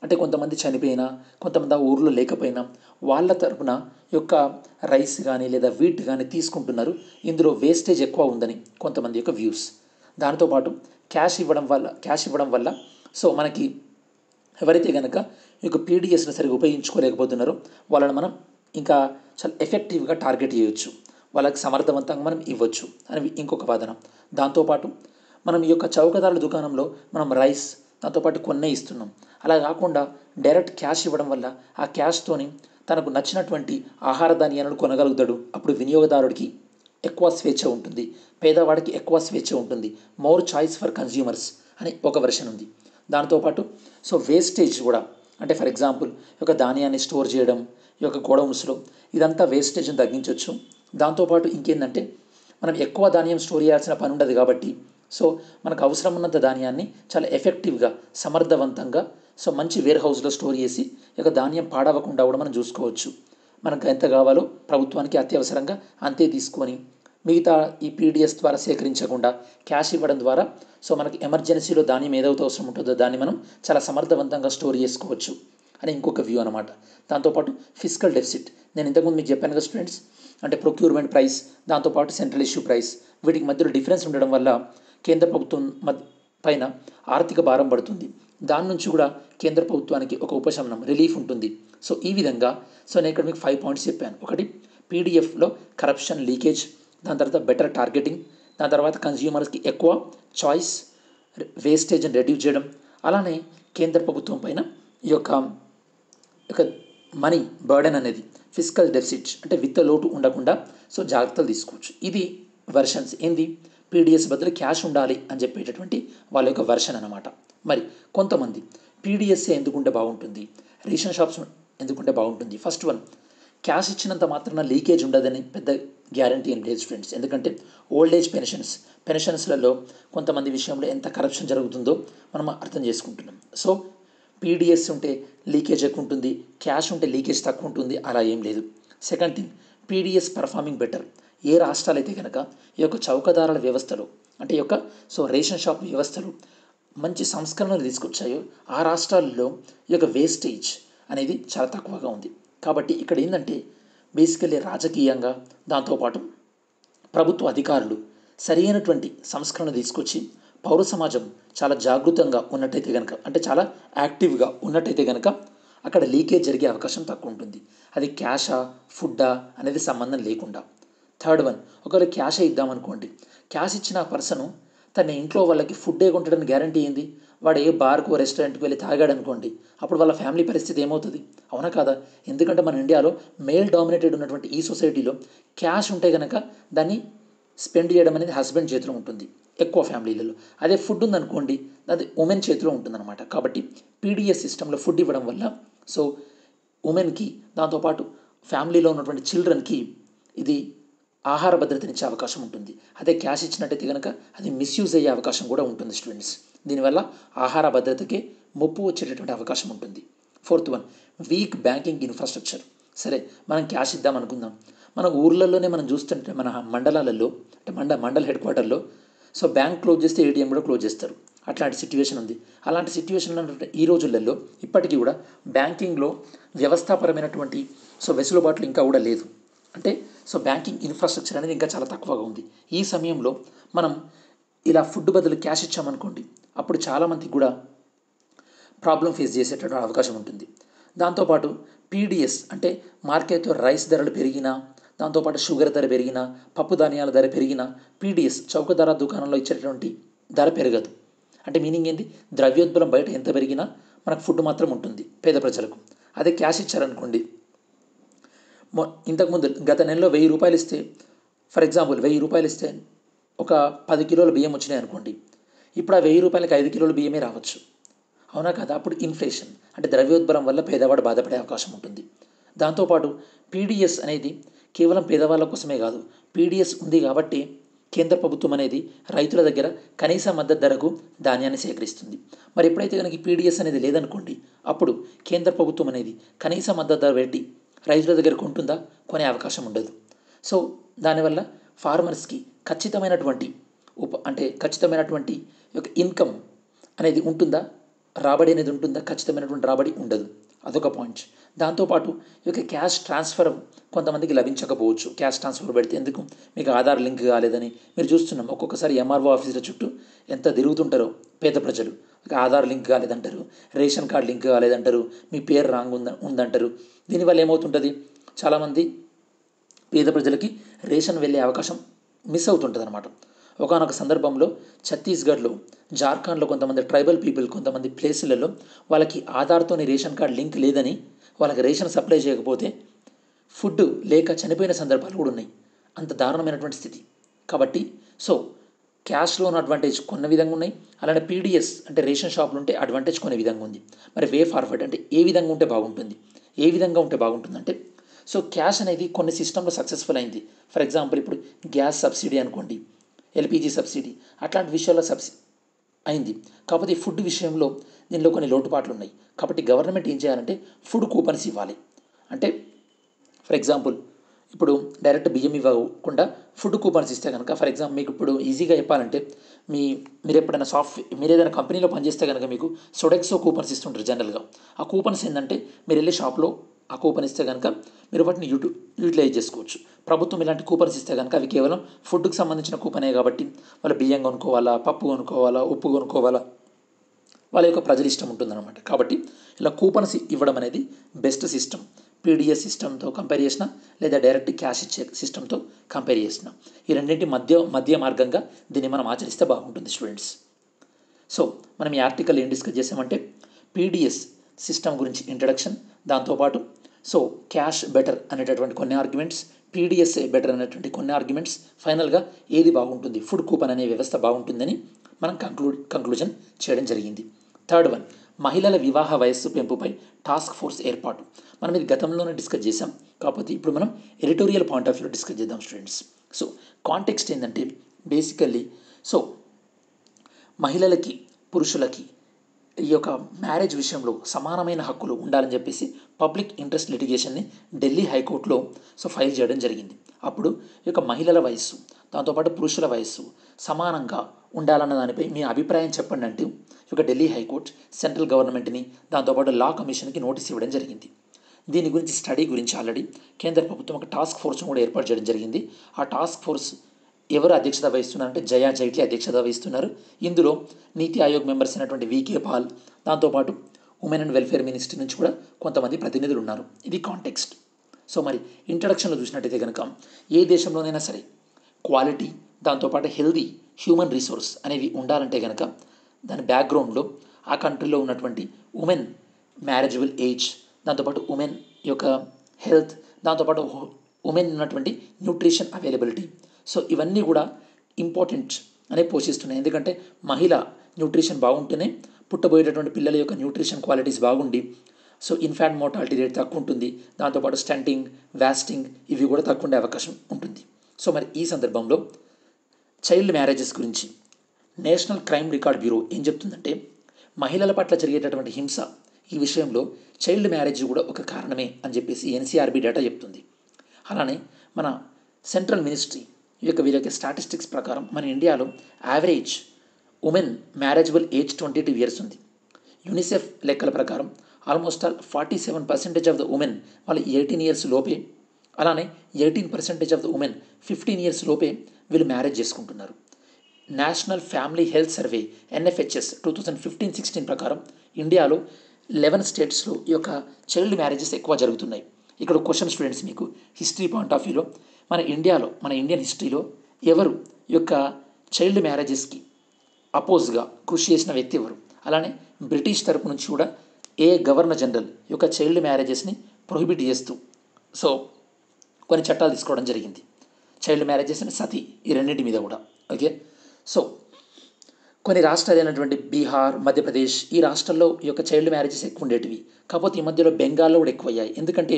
అంటే కొంతమంది చనిపోయినా, కొంతమంది ఆ ఊర్లో లేకపోయినా వాళ్ళ తరపున యొక్క రైస్ కానీ లేదా వీట్ కానీ తీసుకుంటున్నారు, ఇందులో వేస్టేజ్ ఎక్కువ ఉందని కొంతమంది యొక్క వ్యూస్. దాంతోపాటు క్యాష్ ఇవ్వడం వల్ల సో మనకి ఎవరైతే కనుక ఈ యొక్క పీడిఎస్ని సరిగా ఉపయోగించుకోలేకపోతున్నారో వాళ్ళని మనం ఇంకా చాలా ఎఫెక్టివ్గా టార్గెట్ చేయొచ్చు, వాళ్ళకి సమర్థవంతంగా మనం ఇవ్వచ్చు అని ఇంకొక వాదన. దాంతోపాటు మనం ఈ యొక్క చౌకదారుల దుకాణంలో మనం రైస్ దాంతోపాటు కొన్నే ఇస్తున్నాం, అలా కాకుండా డైరెక్ట్ క్యాష్ ఇవ్వడం వల్ల ఆ క్యాష్తోని తనకు నచ్చినటువంటి ఆహార ధాన్యాలను కొనగలుగుతాడు. అప్పుడు వినియోగదారుడికి ఎక్కువ స్వేచ్ఛ ఉంటుంది, పేదవాడికి ఎక్కువ స్వేచ్ఛ ఉంటుంది, మోర్ చాయిస్ ఫర్ కన్జ్యూమర్స్ అని ఒక వెర్షన్ ఉంది. దాంతోపాటు సో వేస్టేజ్ కూడా, అంటే ఫర్ ఎగ్జాంపుల్ ఈ యొక్క ధాన్యాన్ని స్టోర్ చేయడం ఈ యొక్క గోడౌన్స్లో, ఇదంతా వేస్టేజ్ని తగ్గించవచ్చు. దాంతోపాటు ఇంకేంటంటే మనం ఎక్కువ ధాన్యం స్టోర్ చేయాల్సిన పని ఉండదు కాబట్టి సో మనకు అవసరం ఉన్నంత ధాన్యాన్ని చాలా ఎఫెక్టివ్గా, సమర్థవంతంగా సో మంచి వేర్ హౌస్లో స్టోర్ చేసి ఈ యొక్క ధాన్యం పాడవకుండా కూడా మనం చూసుకోవచ్చు. మనకు ఎంత కావాలో ప్రభుత్వానికి అత్యవసరంగా అంతే తీసుకొని మిగతా ఈ పీడిఎస్ ద్వారా సేకరించకుండా క్యాష్ ఇవ్వడం ద్వారా సో మనకి ఎమర్జెన్సీలో ధాన్యం ఏదైతే అవసరం ఉంటుందో దాన్ని మనం చాలా సమర్థవంతంగా స్టోర్ చేసుకోవచ్చు అని ఇంకొక వ్యూ అనమాట. దాంతోపాటు ఫిస్కల్ డెఫిసిట్, నేను ఇంతకుముందు మీకు చెప్పాను కదా స్టూడెంట్స్, అంటే ప్రొక్యూర్మెంట్ ప్రైస్ దాంతోపాటు సెంట్రల్ ఇష్యూ ప్రైస్, వీటికి మధ్యలో డిఫరెన్స్ ఉండడం వల్ల కేంద్ర ప్రభుత్వం పైన ఆర్థిక భారం పడుతుంది. దాని నుంచి కూడా కేంద్ర ప్రభుత్వానికి ఒక ఉపశమనం, రిలీఫ్ ఉంటుంది. సో ఈ విధంగా సో నేను ఇక్కడ మీకు 5 పాయింట్స్ చెప్పాను. ఒకటి పీడిఎఫ్లో కరప్షన్, లీకేజ్, దాని తర్వాత బెటర్ టార్గెటింగ్, దాని తర్వాత కన్జ్యూమర్స్కి ఎక్కువ చాయిస్, వేస్టేజ్ని రెడ్యూస్ చేయడం, అలానే కేంద్ర ప్రభుత్వం పైన ఈ యొక్క మనీ బర్డెన్ అనేది ఫిస్కల్ డెఫిసిట్ అంటే విత్త లోటు ఉండకుండా సో జాగ్రత్తలు తీసుకోవచ్చు. ఇది వెర్షన్స్ ఏంది, పీడిఎస్ బదులు క్యాష్ ఉండాలి అని చెప్పేటటువంటి వాళ్ళ యొక్క వెర్షన్ అనమాట. మరి కొంతమంది పీడిఎస్ఏ ఎందుకుంటే బాగుంటుంది, రేషన్ షాప్స్ ఎందుకుంటే బాగుంటుంది. ఫస్ట్ వన్, క్యాష్ ఇచ్చినంత మాత్రాన లీకేజ్ ఉండదని పెద్ద గ్యారంటీ ఏం లేదు స్టూడెంట్స్. ఎందుకంటే ఓల్డ్ ఏజ్ పెన్షన్స్లలో కొంతమంది విషయంలో ఎంత కరప్షన్ జరుగుతుందో మనం అర్థం చేసుకుంటున్నాం. సో పీడిఎస్ ఉంటే లీకేజ్ ఎక్కువ ఉంటుంది, క్యాష్ ఉంటే లీకేజ్ తక్కువ ఉంటుంది, అలా ఏం లేదు. Second thing, PDS performing better. ఏ రాష్ట్రాలు అయితే కనుక ఈ యొక్క చౌకదారుల వ్యవస్థలో అంటే ఈ యొక్క సో రేషన్ షాప్ వ్యవస్థలు మంచి సంస్కరణలు తీసుకొచ్చాయో ఆ రాష్ట్రాల్లో ఈ యొక్క వేస్టేజ్ అనేది చాలా తక్కువగా ఉంది. కాబట్టి ఇక్కడ ఏంటంటే బేసికల్లీ రాజకీయంగా దాంతోపాటు ప్రభుత్వ అధికారులు సరైనటువంటి సంస్కరణ తీసుకొచ్చి పౌర సమాజం చాలా జాగృతంగా ఉన్నట్టయితే కనుక, అంటే చాలా యాక్టివ్గా ఉన్నట్టయితే కనుక అక్కడ లీకేజ్ జరిగే అవకాశం తక్కువ ఉంటుంది. అది క్యాషా ఫుడ్డా అనేది సంబంధం లేకుండా. థర్డ్ వన్, ఒకవేళ క్యాషే ఇద్దామనుకోండి, క్యాష్ ఇచ్చిన పర్సను తన ఇంట్లో వాళ్ళకి ఫుడ్ కొట్టడానికి గ్యారంటీ ఏంది, వాడు ఏ బార్కో రెస్టారెంట్కి వెళ్ళి తాగాడు అనుకోండి, అప్పుడు వాళ్ళ ఫ్యామిలీ పరిస్థితి ఏమవుతుంది, అవునా కాదా? ఎందుకంటే మన ఇండియాలో మేల్ డామినేటెడ్ ఉన్నటువంటి ఈ సొసైటీలో క్యాష్ ఉంటే కనుక దాన్ని స్పెండ్ చేయడం అనేది హస్బెండ్ చేతిలో ఉంటుంది ఎక్కువ ఫ్యామిలీలలో. అదే ఫుడ్ ఉందనుకోండి అది ఉమెన్ చేతిలో ఉంటుందన్నమాట. కాబట్టి పీడిఎస్ సిస్టంలో ఫుడ్ ఇవ్వడం వల్ల సో ఉమెన్కి, దాంతోపాటు ఫ్యామిలీలో ఉన్నటువంటి చిల్డ్రన్కి ఇది ఆహార భద్రతనిచ్చే అవకాశం ఉంటుంది. అదే క్యాష్ ఇచ్చినట్టయితే కనుక అది మిస్యూజ్ అయ్యే అవకాశం కూడా ఉంటుంది స్టూడెంట్స్. దీనివల్ల ఆహార భద్రతకే ముప్పు వచ్చేటటువంటి అవకాశం ఉంటుంది. Fourth one, week banking infrastructure. సరే, మనం క్యాష్ ఇద్దాం అనుకుందాం, మన ఊర్లలోనే మనం చూస్తుంటే మన మండలాలలో అంటే మండల హెడ్ క్వార్టర్లో సో బ్యాంక్ క్లోజ్ చేస్తే ఏటీఎం కూడా క్లోజ్ చేస్తారు. అట్లాంటి సిట్యువేషన్ ఉంది. అలాంటి సిట్యువేషన్లో ఈ రోజులలో ఇప్పటికీ కూడా బ్యాంకింగ్లో వ్యవస్థాపరమైనటువంటి వెసులుబాట్లు ఇంకా కూడా లేదు. అంటే బ్యాంకింగ్ ఇన్ఫ్రాస్ట్రక్చర్ అనేది ఇంకా చాలా తక్కువగా ఉంది. ఈ సమయంలో మనం ఇలా ఫుడ్ బదులు క్యాష్ ఇచ్చామనుకోండి, అప్పుడు చాలామందికి కూడా ప్రాబ్లం ఫేస్ చేసేటటువంటి అవకాశం ఉంటుంది. దాంతోపాటు పీడిఎస్ అంటే మార్కెట్లో రైస్ ధరలు పెరిగినా, దాంతోపాటు షుగర్ ధర పెరిగినా, పప్పు ధాన్యాల ధర పెరిగినా పీడిఎస్ చౌక ధర దుకాణంలో ఇచ్చేటటువంటి ధర పెరగదు. అంటే మీనింగ్ ఏంటి? ద్రవ్యోల్బణం బయట ఎంత పెరిగినా మనకు ఫుడ్ మాత్రం ఉంటుంది పేద ప్రజలకు. అదే క్యాష్ ఇచ్చారనుకోండి, ఇంతకుముందు గత నెలలో 1000 రూపాయలు ఇస్తే, ఫర్ ఎగ్జాంపుల్ 1000 రూపాయలు ఇస్తే ఒక 10 కిలోల బియ్యం వచ్చినాయి అనుకోండి, ఇప్పుడు ఆ 1000 రూపాయలకి 5 కిలోల బియ్యమే రావచ్చు. అవునా కదా? అప్పుడు ఇన్ఫ్లేషన్ అంటే ద్రవ్యోల్బణం వల్ల పేదవాడు బాధపడే అవకాశం ఉంటుంది. దాంతోపాటు పీడిఎస్ అనేది కేవలం పేదవాళ్ళ కోసమే కాదు. పీడిఎస్ ఉంది కాబట్టి కేంద్ర ప్రభుత్వం అనేది రైతుల దగ్గర కనీస మద్దతు ధరకు ధాన్యాన్ని సేకరిస్తుంది. మరి ఎప్పుడైతే కనుక పీడిఎస్ అనేది లేదనుకోండి, అప్పుడు కేంద్ర ప్రభుత్వం అనేది కనీస మద్దతు ధర పెట్టి రైతుల దగ్గర కొంటుందా? కొనే అవకాశం ఉండదు. సో దానివల్ల ఫార్మర్స్కి ఖచ్చితమైనటువంటి ఖచ్చితమైనటువంటి ఒక ఇన్కమ్ అనేది ఉంటుందా? రాబడి అనేది ఉంటుందా? ఖచ్చితమైనటువంటి రాబడి ఉండదు. అదొక పాయింట్. దాంతోపాటు ఈ యొక్క క్యాష్ ట్రాన్స్ఫర్ కొంతమందికి లభించకపోవచ్చు. క్యాష్ ట్రాన్స్ఫర్ పెడితే ఎందుకు, మీకు ఆధార్ లింక్ కాలేదని మీరు చూస్తున్నాం. ఒక్కొక్కసారి ఎంఆర్ఓ ఆఫీసుల చుట్టూ ఎంత తిరుగుతుంటారో పేద ప్రజలు. ఆధార్ లింక్ కాలేదంటారు, రేషన్ కార్డు లింక్ కాలేదంటారు, మీ పేరు రాంగ్ ఉందంటారు. దీనివల్ల ఏమవుతుంటుంది, చాలామంది పేద ప్రజలకి రేషన్ వెళ్ళే అవకాశం మిస్ అవుతుంటుంది అనమాట. ఒకానొక సందర్భంలో ఛత్తీస్గఢ్లో, జార్ఖండ్లో కొంతమంది ట్రైబల్ పీపుల్ కొంతమంది ప్లేసులలో వాళ్ళకి ఆధార్తోని రేషన్ కార్డు లింక్ లేదని వాళ్ళకి రేషన్ సప్లై చేయకపోతే ఫుడ్ లేక చనిపోయిన సందర్భాలు కూడా ఉన్నాయి. అంత దారుణమైనటువంటి స్థితి. కాబట్టి క్యాష్లో ఉన్న అడ్వాంటేజ్ కొన్న విధంగా ఉన్నాయి, అలానే పీడిఎస్ అంటే రేషన్ షాపులు ఉంటే అడ్వాంటేజ్ కొనే విధంగా ఉంది. మరి వే ఫార్వర్డ్ అంటే ఏ విధంగా ఉంటే బాగుంటుంది? ఏ విధంగా ఉంటే బాగుంటుందంటే క్యాష్ అనేది కొన్ని సిస్టంలో సక్సెస్ఫుల్ అయింది. ఫర్ ఎగ్జాంపుల్ ఇప్పుడు గ్యాస్ సబ్సిడీ అనుకోండి, ఎల్పిజి సబ్సిడీ, అట్లాంటి విషయాల్లో అయింది. కాకపోతే ఈ ఫుడ్ విషయంలో దీనిలో కొన్ని లోటుపాట్లు ఉన్నాయి. కాబట్టి గవర్నమెంట్ ఏం చేయాలంటే ఫుడ్ కూపన్స్ ఇవ్వాలి. అంటే ఫర్ ఎగ్జాంపుల్ ఇప్పుడు డైరెక్ట్ బియ్యం ఇవ్వకుండా ఫుడ్ కూపన్స్ ఇస్తే కనుక, ఫర్ ఎగ్జాంపుల్ మీకు ఇప్పుడు ఈజీగా చెప్పాలంటే మీరు ఎప్పుడైనా మీరు ఏదైనా కంపెనీలో పనిచేస్తే కనుక మీకు సొడెక్సో కూపన్స్ ఇస్తుంటారు జనరల్గా. ఆ కూపన్స్ ఏంటంటే మీరు వెళ్ళి షాప్లో ఆ కూపన్ ఇస్తే కనుక మీరు వాటిని యూటిలైజ్ చేసుకోవచ్చు. ప్రభుత్వం ఇలాంటి కూపన్స్ ఇస్తే కనుక అవి కేవలం ఫుడ్కి సంబంధించిన కూపనే కాబట్టి వాళ్ళు బియ్యం కొనుక్కోవాలా, పప్పు కొనుక్కోవాలా, ఉప్పు కొనుక్కోవాలా, వాళ్ళ యొక్క ప్రజల ఇష్టం ఉంటుందన్నమాట. కాబట్టి ఇలా కూపన్స్ ఇవ్వడం అనేది బెస్ట్ సిస్టమ్. పీడిఎస్ సిస్టమ్తో కంపేర్ చేసిన లేదా డైరెక్ట్ క్యాష్ ఇచ్చే సిస్టమ్తో కంపేర్ చేసిన ఈ రెండింటి మధ్య మార్గంగా దీన్ని మనం ఆచరిస్తే బాగుంటుంది స్టూడెంట్స్. మనం ఈ ఆర్టికల్ ఏం డిస్కస్ చేసామంటే పీడిఎస్ సిస్టమ్ గురించి ఇంట్రడక్షన్, దాంతోపాటు క్యాష్ బెటర్ అనేటటువంటి కొన్ని ఆర్గ్యుమెంట్స్, పీడిఎస్ఏ బెటర్ అనేటువంటి కొన్ని ఆర్గ్యుమెంట్స్, ఫైనల్గా ఏది బాగుంటుంది, ఫుడ్ కూపన్ అనే వ్యవస్థ బాగుంటుందని మనం కంక్లూజన్ చేయడం జరిగింది. థర్డ్ వన్, మహిళల వివాహ వయస్సు పెంపుపై టాస్క్ ఫోర్స్ ఏర్పాటు. మనం ఇది గతంలోనే డిస్కస్ చేసాం, కాకపోతే ఇప్పుడు మనం editorial point of view discuss చేద్దాం స్టూడెంట్స్. కాంటెక్స్ట్ ఏంటంటే బేసికల్లీ మహిళలకి పురుషులకి ఈ యొక్క మ్యారేజ్ విషయంలో సమానమైన హక్కులు ఉండాలని చెప్పేసి పబ్లిక్ ఇంట్రెస్ట్ లిటిగేషన్ని ఢిల్లీ హైకోర్టులో ఫైల్ చేయడం జరిగింది. అప్పుడు ఈ యొక్క మహిళల వయస్సు, దాంతోపాటు పురుషుల వయస్సు సమానంగా ఉండాలన్న దానిపై మీ అభిప్రాయం చెప్పండి అంటూ ఈ యొక్క ఢిల్లీ హైకోర్టు సెంట్రల్ గవర్నమెంట్ని, దాంతోపాటు లా కమిషన్కి నోటీస్ ఇవ్వడం జరిగింది. దీని గురించి స్టడీ గురించి ఆల్రెడీ కేంద్ర ప్రభుత్వం ఒక టాస్క్ ఫోర్స్ను కూడా ఏర్పాటు చేయడం జరిగింది. ఆ టాస్క్ ఫోర్స్ ఎవరు అధ్యక్షత వహిస్తున్నారంటే జయా జైట్లీ అధ్యక్షత వహిస్తున్నారు. ఇందులో నీతి ఆయోగ్ మెంబర్స్ అయినటువంటి వికే పాల్, దాంతోపాటు ఉమెన్ అండ్ వెల్ఫేర్ మినిస్ట్రీ నుంచి కూడా కొంతమంది ప్రతినిధులు ఉన్నారు. ఇది కాంటెక్స్ట్. మరి ఇంట్రడక్షన్లో చూసినట్టయితే కనుక ఏ దేశంలోనైనా సరే క్వాలిటీ, దాంతోపాటు హెల్దీ హ్యూమన్ రిసోర్స్ అనేవి ఉండాలంటే కనుక దాని బ్యాక్గ్రౌండ్లో ఆ కంట్రీలో ఉన్నటువంటి ఉమెన్ మ్యారేజబుల్ ఏజ్, దాంతోపాటు ఉమెన్ యొక్క హెల్త్, దాంతోపాటు ఉమెన్ ఉన్నటువంటి న్యూట్రిషన్ అవైలబిలిటీ, ఇవన్నీ కూడా ఇంపార్టెంట్ అనే పోషిస్తున్నాయి. ఎందుకంటే మహిళ న్యూట్రిషన్ బాగుంటేనే పుట్టబోయేటటువంటి పిల్లల యొక్క న్యూట్రిషన్ క్వాలిటీస్ బాగుండి సో ఇన్ఫాంట్ మోర్టాలిటీ రేట్ తక్కువ ఉంటుంది. దాంతోపాటు స్టంటింగ్, వాస్టింగ్ ఇవి కూడా తక్కువ ఉండే అవకాశం ఉంటుంది. సో మరి ఈ సందర్భంలో చైల్డ్ మ్యారేజెస్ గురించి నేషనల్ క్రైమ్ రికార్డ్ బ్యూరో ఏం చెప్తుందంటే, మహిళల పట్ల జరిగేటటువంటి హింస ఈ విషయంలో చైల్డ్ మ్యారేజ్ కూడా ఒక కారణమే అని చెప్పేసి ఎన్సీఆర్బీ డేటా చెప్తుంది. అలానే మన సెంట్రల్ మినిస్ట్రీ వీరి యొక్క స్టాటిస్టిక్స్ ప్రకారం మన ఇండియాలో average women marriageable age 22 years ఉంది. యూనిసెఫ్ లెక్కల ప్రకారం almost all 47% of the women వాళ్ళు 18 ఇయర్స్ లోపే, అలానే 18% ఆఫ్ ద ఉమెన్ 15 ఇయర్స్ లోపే వీళ్ళు మ్యారేజ్ చేసుకుంటున్నారు. National family health survey NFHS 2015-16 ప్రకారం ఇండియాలో 11 స్టేట్స్లో ఈ యొక్క చైల్డ్ మ్యారేజెస్ ఎక్కువ జరుగుతున్నాయి. ఇక్కడ క్వశ్చన్ స్టూడెంట్స్, మీకు హిస్టరీ పాయింట్ ఆఫ్ వ్యూలో మన ఇండియన్ హిస్టరీలో ఎవరు ఈ యొక్క చైల్డ్ మ్యారేజెస్కి అపోజ్గా కృషి చేసిన వ్యక్తి ఎవరు? అలానే బ్రిటిష్ తరపు నుంచి కూడా ఏ గవర్నర్ జనరల్ ఈ యొక్క చైల్డ్ మ్యారేజెస్ని ప్రొహిబిట్ చేస్తూ సో కొన్ని చట్టాలు తీసుకోవడం జరిగింది. చైల్డ్ మ్యారేజెస్ అండ్ సతీ ఈ రెండింటి మీద కూడా. ఓకే, సో కొన్ని రాష్ట్రాలు అయినటువంటి బీహార్, మధ్యప్రదేశ్ ఈ రాష్ట్రాల్లో ఈ యొక్క చైల్డ్ మ్యారేజెస్ ఎక్కువ ఉండేటివి. కాకపోతే ఈ మధ్యలో బెంగాల్లో కూడా ఎక్కువ అయ్యాయి. ఎందుకంటే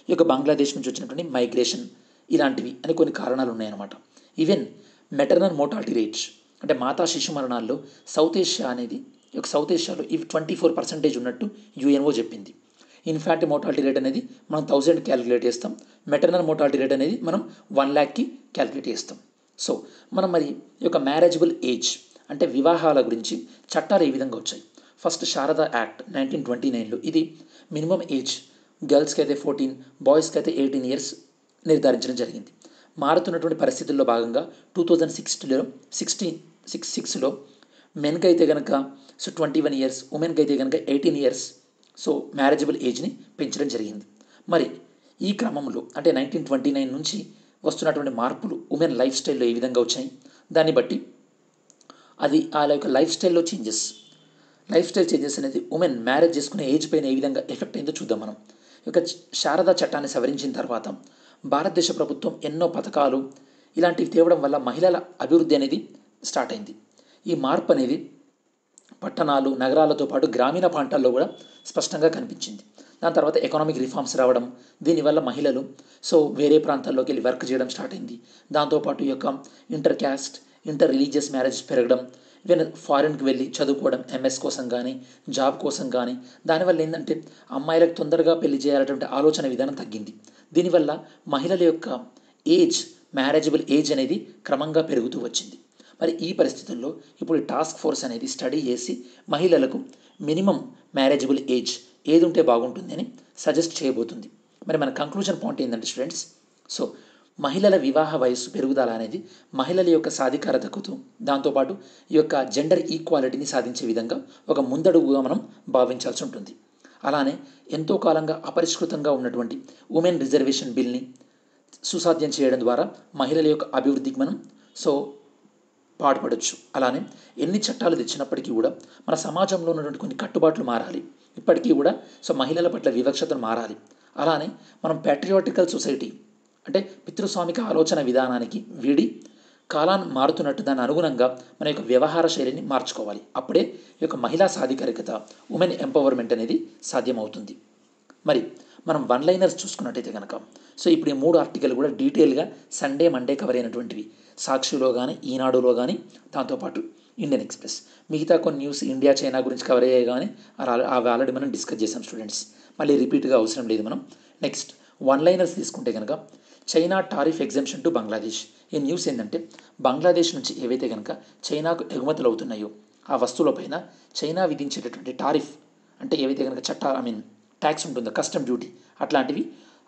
ఈ యొక్క బంగ్లాదేశ్ నుంచి వచ్చినటువంటి మైగ్రేషన్ ఇలాంటివి అని కొన్ని కారణాలు ఉన్నాయన్నమాట. ఈవెన్ మెటర్నల్ మోర్టాలిటీ రేట్స్ అంటే మాతా శిశు మరణాల్లో సౌత్ ఏషియాలో ఇవి 24% ఉన్నట్టు యుఎన్ఓ చెప్పింది. ఇన్ఫాంట్ మోర్టాలిటీ రేట్ అనేది మనం 1000 క్యాలిక్యులేట్ చేస్తాం. మెటర్నల్ మోర్టాలిటీ రేట్ అనేది మనం 1,00,000కి క్యాలిక్యులేట్ చేస్తాం. సో మనం మరి ఈ యొక్క మ్యారేజబుల్ ఏజ్ అంటే వివాహాల గురించి చట్టాలు ఏ విధంగా వచ్చాయి? ఫస్ట్ శారదా యాక్ట్ 1929లో ఇది మినిమం ఏజ్ గర్ల్స్కి అయితే 14, బాయ్స్కి అయితే 18 ఇయర్స్ నిర్ధారించడం జరిగింది. మారుతున్నటువంటి పరిస్థితుల్లో భాగంగా 2006లో మెన్కి అయితే కనుక 21 ఇయర్స్, ఉమెన్కి అయితే కనుక 18 ఇయర్స్ సో మ్యారేజబుల్ ఏజ్ని పెంచడం జరిగింది. మరి ఈ క్రమంలో అంటే 1929 నుంచి వస్తున్నటువంటి మార్పులు ఉమెన్ లైఫ్ స్టైల్లో ఏ విధంగా వచ్చాయి, దాన్ని బట్టి అది వాళ్ళ యొక్క లైఫ్ స్టైల్ చేంజెస్ అనేది ఉమెన్ మ్యారేజ్ చేసుకునే ఏజ్ పైన ఏ విధంగా ఎఫెక్ట్ అయిందో చూద్దాం మనం. ఈ యొక్క శారదా చట్టాన్ని సవరించిన తర్వాత భారతదేశ ప్రభుత్వం ఎన్నో పథకాలు ఇలాంటివి తేవడం వల్ల మహిళల అభివృద్ధి అనేది స్టార్ట్ అయింది. ఈ మార్పు అనేది పట్టణాలు, నగరాలతో పాటు గ్రామీణ ప్రాంతాల్లో కూడా స్పష్టంగా కనిపించింది. దాని తర్వాత ఎకనామిక్ రిఫార్మ్స్ రావడం, దీనివల్ల మహిళలు సో వేరే ప్రాంతాల్లోకి వెళ్ళి వర్క్ చేయడం స్టార్ట్ అయింది. దాంతోపాటు ఈ యొక్క inter caste, inter religious marriages పెరగడం, ఈవెన్ ఫారిన్కి వెళ్ళి చదువుకోవడం ఎంఎస్ కోసం కానీ జాబ్ కోసం కానీ, దానివల్ల ఏంటంటే అమ్మాయిలకు తొందరగా పెళ్లి చేయాలనేటువంటి ఆలోచన విధానం తగ్గింది. దీనివల్ల మహిళల యొక్క మ్యారేజబుల్ ఏజ్ అనేది క్రమంగా పెరుగుతూ వచ్చింది. మరి ఈ పరిస్థితుల్లో ఇప్పుడు టాస్క్ ఫోర్స్ అనేది స్టడీ చేసి మహిళలకు మినిమం మ్యారేజబుల్ ఏజ్ ఏది ఉంటే బాగుంటుంది అని సజెస్ట్ చేయబోతుంది. మరి మన కంక్లూజన్ పాయింట్ ఏంటంటే స్టూడెంట్స్, సో మహిళల వివాహ వయస్సు పెరుగుదల అనేది మహిళల యొక్క సాధికారతకు, దాంతోపాటు ఈ యొక్క జెండర్ ఈక్వాలిటీని సాధించే విధంగా ఒక ముందడుగుగా మనం భావించాల్సి ఉంటుంది. అలానే ఎంతో కాలంగా అపరిష్కృతంగా ఉన్నటువంటి ఉమెన్ రిజర్వేషన్ బిల్ని సుసాధ్యం చేయడం ద్వారా మహిళల యొక్క అభివృద్ధికి మనం సో పాటుపడవచ్చు. అలానే ఎన్ని చట్టాలు తెచ్చినప్పటికీ కూడా మన సమాజంలో ఉన్నటువంటి కొన్ని కట్టుబాట్లు మారాలి. ఇప్పటికీ కూడా సో మహిళల పట్ల వివక్షతను మారాలి. అలానే మనం ప్యాట్రియాటికల్ సొసైటీ అంటే పితృస్వామిక ఆలోచన విధానానికి వీడి కాలాన్ని మారుతున్నట్టు దాని అనుగుణంగా మన యొక్క వ్యవహార శైలిని మార్చుకోవాలి. అప్పుడే ఈ యొక్క మహిళా సాధికారికత, ఉమెన్ ఎంపవర్మెంట్ అనేది సాధ్యమవుతుంది. మరి మనం వన్ లైనర్స్ చూసుకున్నట్టయితే కనుక సో ఇప్పుడు ఈ 3 ఆర్టికల్ కూడా డీటెయిల్గా సండే, మండే కవర్ అయినటువంటివి. సాక్షిలో కానీ, ఈనాడులో కానీ, దాంతోపాటు ఇండియన్ ఎక్స్ప్రెస్. మిగతా కొన్ని న్యూస్ ఇండియా, చైనా గురించి కవర్ అయ్యాయి కానీ అవి ఆల్రెడీ మనం డిస్కస్ చేసాం స్టూడెంట్స్. మళ్ళీ రిపీట్గా అవసరం లేదు మనం. నెక్స్ట్ వన్ లైనర్స్ తీసుకుంటే కనుక China tariff exemption to Bangladesh. ఈ న్యూస్ ఏంటంటే బంగ్లాదేశ్ నుంచి ఏవైతే కనుక చైనాకు ఎగుమతులు అవుతున్నాయో ఆ వస్తువులపైన చైనా విధించేటటువంటి టారిఫ్ అంటే ఏవైతే కనుక ట్యాక్స్ ఉంటుందో, కస్టమ్ డ్యూటీ అట్లాంటివి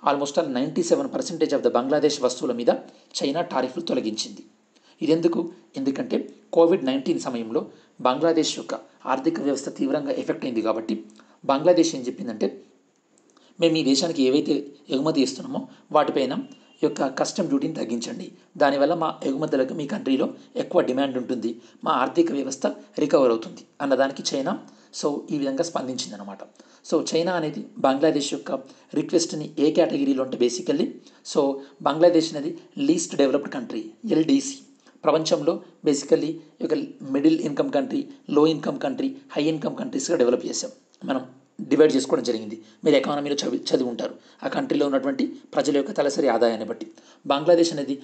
almost all 97% of the Bangladesh వస్తువుల మీద చైనా టారిఫ్లు తొలగించింది. ఎందుకంటే కోవిడ్-19 సమయంలో బంగ్లాదేశ్ యొక్క ఆర్థిక వ్యవస్థ తీవ్రంగా ఎఫెక్ట్ అయింది. కాబట్టి బంగ్లాదేశ్ ఏం చెప్పిందంటే, మేము ఈ దేశానికి ఏవైతే ఎగుమతి చేస్తున్నామో వాటిపైన ఈ యొక్క కస్టమ్ డ్యూటీని తగ్గించండి, దానివల్ల మా ఎగుమతులకు మీ కంట్రీలో ఎక్కువ డిమాండ్ ఉంటుంది, మా ఆర్థిక వ్యవస్థ రికవర్ అవుతుంది అన్నదానికి చైనా సో ఈ విధంగా స్పందించిందనమాట. సో చైనా అనేది బంగ్లాదేశ్ యొక్క రిక్వెస్ట్ని ఏ కేటగిరీలో అంటే బేసికల్లీ సో బంగ్లాదేశ్ అనేది లీస్ట్ డెవలప్డ్ కంట్రీ ఎల్డీసీ. ప్రపంచంలో బేసికల్లీ ఈ యొక్క middle income country, low income country, high income కంట్రీస్గా డెవలప్ చేసాం మనం డివైడ్ చేసుకోవడం జరిగింది. మీరు ఎకానమీలో చదివి ఉంటారు. ఆ కంట్రీలో ఉన్నటువంటి ప్రజల యొక్క తలసరి ఆదాయాన్ని బట్టి. బంగ్లాదేశ్ అనేది